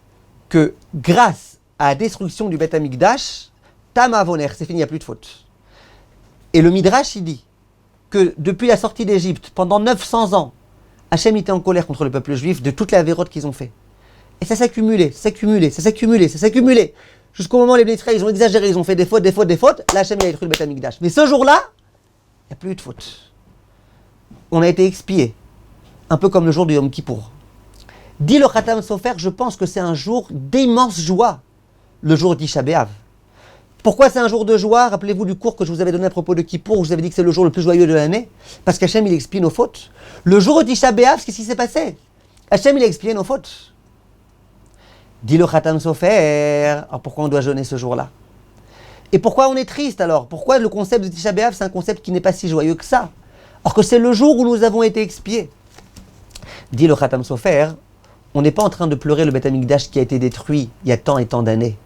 A: que grâce à la destruction du Beth Amikdash, Tam Avoner, c'est fini, il n'y a plus de faute. Et le Midrash, il dit que depuis la sortie d'Égypte, pendant 900 ans, Hachem était en colère contre le peuple juif de toute la vérote qu'ils ont fait. Et ça s'accumulait, jusqu'au moment où les Bnei Israël, ils ont exagéré, ils ont fait des fautes. Là, Hachem, il a détruit le Beth Amikdash. Mais ce jour-là, il n'y a plus eu de faute. On a été expiés, un peu comme le jour de Yom Kippour. Dit le Khatam Sofer, je pense que c'est un jour d'immense joie, le jour d'Tisha B'Av. Pourquoi c'est un jour de joie? Rappelez-vous du cours que je vous avais donné à propos de Kippour, où je vous avais dit que c'est le jour le plus joyeux de l'année, parce qu'Hachem, il expie nos fautes. Le jour de Tisha B'Av, qu'est-ce qui s'est passé? Hachem, il a expié nos fautes. Dit le Khatam Sofer, alors pourquoi on doit jeûner ce jour-là? Et pourquoi on est triste alors? Pourquoi le concept de Tisha B'Av, c'est un concept qui n'est pas si joyeux que ça? Alors que c'est le jour où nous avons été expiés. Dit le Khatam Sofer, on n'est pas en train de pleurer le Beth Amikdash qui a été détruit il y a tant et tant d'années.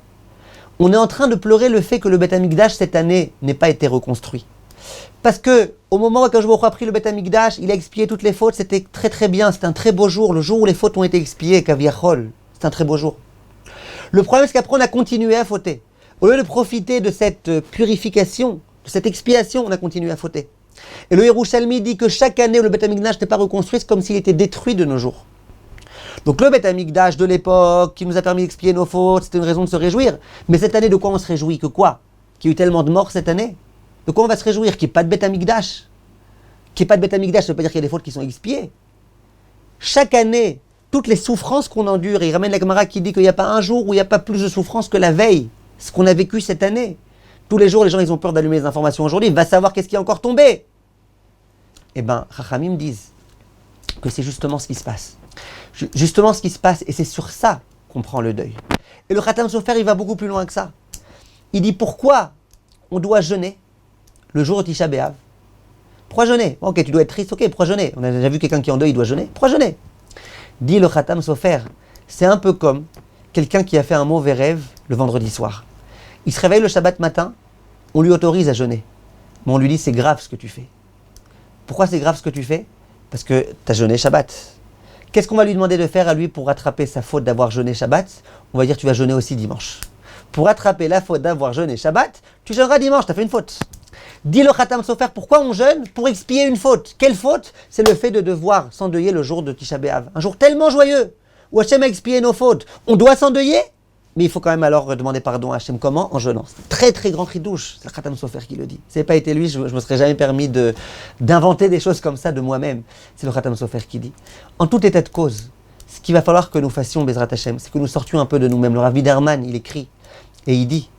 A: On est en train de pleurer le fait que le Beth Amikdash cette année n'ait pas été reconstruit. Parce que au moment où Akadosh Baruch Hu a pris le Beth Amikdash, il a expié toutes les fautes, c'était très très bien, c'était un très beau jour, le jour où les fautes ont été expiées, Kaviachol, c'est un très beau jour. Le problème c'est qu'après on a continué à fauter. Au lieu de profiter de cette purification, de cette expiation, on a continué à fauter. Et le Yerushalmi dit que chaque année où le Beth Amikdash n'est pas reconstruit, c'est comme s'il était détruit de nos jours. Donc le Beth Amikdash de l'époque, qui nous a permis d'expier nos fautes, c'était une raison de se réjouir. Mais cette année, de quoi on se réjouit? Que quoi? Qu'il y a eu tellement de morts cette année? De quoi on va se réjouir? Qu'il n'y ait pas de Beth Amikdash? Qu'il n'y ait pas de Beth Amikdash, ça ne veut pas dire qu'il y a des fautes qui sont expiées. Chaque année, toutes les souffrances qu'on endure, et il ramène la Gemara qui dit qu'il n'y a pas un jour où il n'y a pas plus de souffrance que la veille. Ce qu'on a vécu cette année. Tous les jours, les gens ils ont peur d'allumer les informations aujourd'hui. Va savoir qu'est-ce qui est encore tombé. Eh bien, Chachamim disent que c'est justement ce qui se passe. Justement ce qui se passe, et c'est sur ça qu'on prend le deuil. Et le Khatam Sofer, il va beaucoup plus loin que ça. Il dit pourquoi on doit jeûner le jour de Tisha B'Av. Pourquoi jeûner? Ok, tu dois être triste, ok, pourquoi jeûner? On a déjà vu quelqu'un qui est en deuil, il doit jeûner. Pourquoi jeûner? Dit le Khatam Sofer, c'est un peu comme quelqu'un qui a fait un mauvais rêve le vendredi soir. Il se réveille le Shabbat matin, on lui autorise à jeûner. Mais on lui dit c'est grave ce que tu fais. Pourquoi c'est grave ce que tu fais? Parce que tu as jeûné Shabbat. Qu'est-ce qu'on va lui demander de faire à lui pour rattraper sa faute d'avoir jeûné Shabbat? On va dire tu vas jeûner aussi dimanche. Pour rattraper la faute d'avoir jeûné Shabbat, tu jeûneras dimanche, tu as fait une faute. Dis le Khatam Sofer, pourquoi on jeûne? Pour expier une faute. Quelle faute? C'est le fait de devoir s'endeuiller le jour de Tisha B'Av. Un jour tellement joyeux, où Hachem a expié nos fautes. On doit s'endeuiller, mais il faut quand même alors demander pardon à Hachem. Comment? En jeûnant. C'est très très grand chidouche, c'est le Khatam Sofer qui le dit. Si ce n'avait pas été lui, je ne me serais jamais permis d'inventer des choses comme ça de moi-même. C'est le Khatam Sofer qui dit. En tout état de cause, ce qu'il va falloir que nous fassions, Bezrat Hachem, c'est que nous sortions un peu de nous-mêmes. Le Rav Biderman, il écrit, et il dit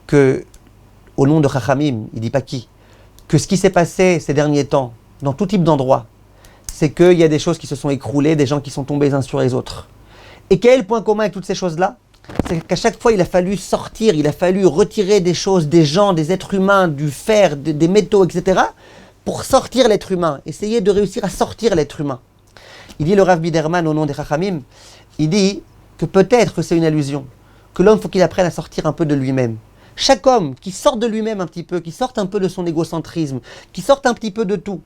A: que, au nom de Chachamim, il dit pas qui, que ce qui s'est passé ces derniers temps, dans tout type d'endroits, c'est qu'il y a des choses qui se sont écroulées, des gens qui sont tombés les uns sur les autres. Et quel est le point commun avec toutes ces choses-là? C'est qu'à chaque fois, il a fallu sortir, il a fallu retirer des choses, des gens, des êtres humains, du fer, des métaux, etc., pour sortir l'être humain, essayer de réussir à sortir l'être humain. Il dit le Rav Biderman au nom des Chachamim, il dit que peut-être que c'est une allusion, que l'homme faut qu'il apprenne à sortir un peu de lui-même. Chaque homme qui sort de lui-même un petit peu, qui sorte un peu de son égocentrisme, qui sorte un petit peu de tout.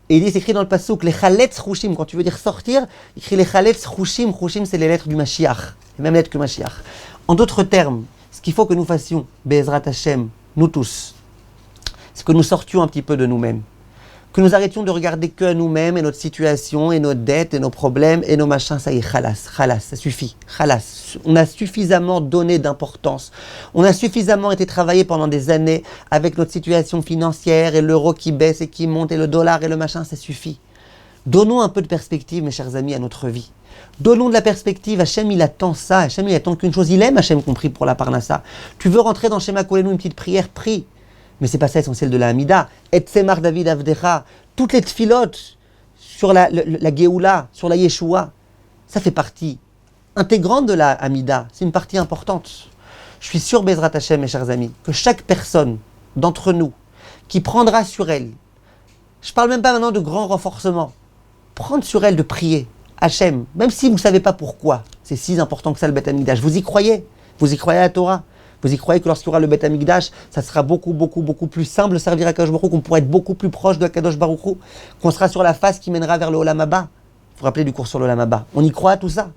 A: Et il dit, c'est écrit dans le passouk, les chaletz chushim, quand tu veux dire sortir, il écrit les chaletz chushim, chushim c'est les lettres du Mashiach, les mêmes lettres que Mashiach. En d'autres termes, ce qu'il faut que nous fassions, Be'ezrat Hashem, nous tous, c'est que nous sortions un petit peu de nous-mêmes. Que nous arrêtions de regarder que à nous-mêmes et notre situation et nos dettes et nos problèmes et nos machins. Ça y est, khalas, ça suffit, khalas. On a suffisamment donné d'importance. On a suffisamment été travaillé pendant des années avec notre situation financière et l'euro qui baisse et qui monte et le dollar et le machin, ça suffit. Donnons un peu de perspective, mes chers amis, à notre vie. Donnons de la perspective. Hachem, il attend ça. Hachem, il attend qu'une chose. Il aime Hachem compris pour la Parnassa. Tu veux rentrer dans Shema Kolenu, une petite prière, prie. Mais c'est pas ça l'essentiel de la Hamida. Et Tzemar David Avdecha, toutes les tfilotes sur la Géoula, sur la Yeshua, ça fait partie intégrante de la Hamida. C'est une partie importante. Je suis sûr, Bezrat Hashem, mes chers amis, que chaque personne d'entre nous qui prendra sur elle, je parle même pas maintenant de grand renforcement, prendre sur elle de prier, Hashem, même si vous ne savez pas pourquoi, c'est si important que ça le Beth Amikdash, vous y croyez à la Torah. Vous y croyez que lorsqu'il y aura le Beth Amikdash, ça sera beaucoup plus simple de servir à Kadosh Baruch Hu, qu'on pourra être beaucoup plus proche de Kadosh Baruch Hu, qu'on sera sur la face qui mènera vers le Olam Haba. Vous vous rappelez du cours sur le Olam Haba. On y croit à tout ça.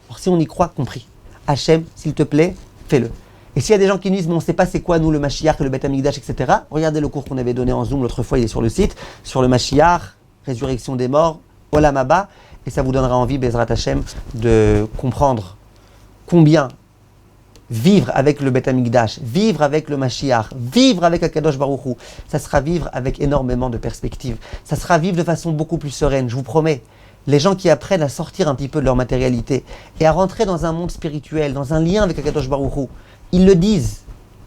A: Alors si on y croit, compris. Hachem, s'il te plaît, fais-le. Et s'il y a des gens qui nous disent, mais on ne sait pas c'est quoi nous le Mashiach, le Beth Amikdash, etc., regardez le cours qu'on avait donné en Zoom l'autre fois, il est sur le site, sur le Mashiach, résurrection des morts, Olam Haba, et ça vous donnera envie, Bezrat Hashem, de comprendre combien vivre avec le Beth Amikdash, vivre avec le Mashiach, vivre avec Akadosh Baruch Hu, ça sera vivre avec énormément de perspectives. Ça sera vivre de façon beaucoup plus sereine, je vous promets. Les gens qui apprennent à sortir un petit peu de leur matérialité et à rentrer dans un monde spirituel, dans un lien avec Akadosh Baruch Hu, ils le disent,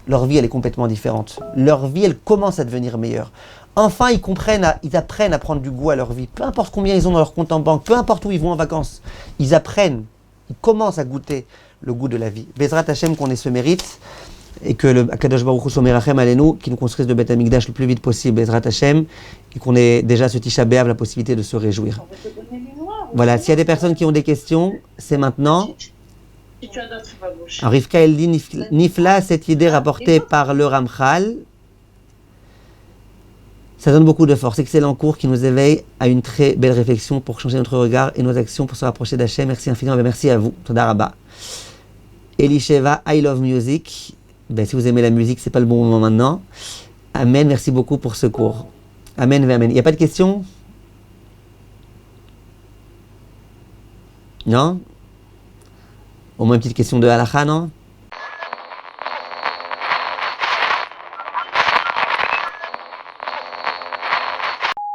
A: leur vie elle est complètement différente. Leur vie elle commence à devenir meilleure. Enfin ils apprennent à prendre du goût à leur vie. Peu importe combien ils ont dans leur compte en banque, peu importe où ils vont en vacances, ils apprennent, ils commencent à goûter le goût de la vie. Bezrat Hashem qu'on ait ce mérite et que le Akadosh Baruch Hu Somerachem Alenu, qui nous construise le Beth Amikdash le plus vite possible, Bezrat Hashem, et qu'on ait déjà ce Tisha B'Av la possibilité de se réjouir.
B: On va te donner les noirs.
A: Voilà, s'il y a des personnes qui ont des questions, c'est maintenant.
B: Si tu as d'autres babouches.
A: Alors, Rivka, elle dit Nifla, cette idée rapportée par le Ramchal, ça donne beaucoup de force. Excellent cours qui nous éveille à une très belle réflexion pour changer notre regard et nos actions pour se rapprocher d'Hachem. Merci infiniment. Merci à vous. Toda Rabba. Elisheva, I love music. Si vous aimez la musique, c'est pas le bon moment maintenant. Amen. Merci beaucoup pour ce cours. Amen. Amen. Il n'y a pas de questions? Non? Au moins une petite question de halakha, non?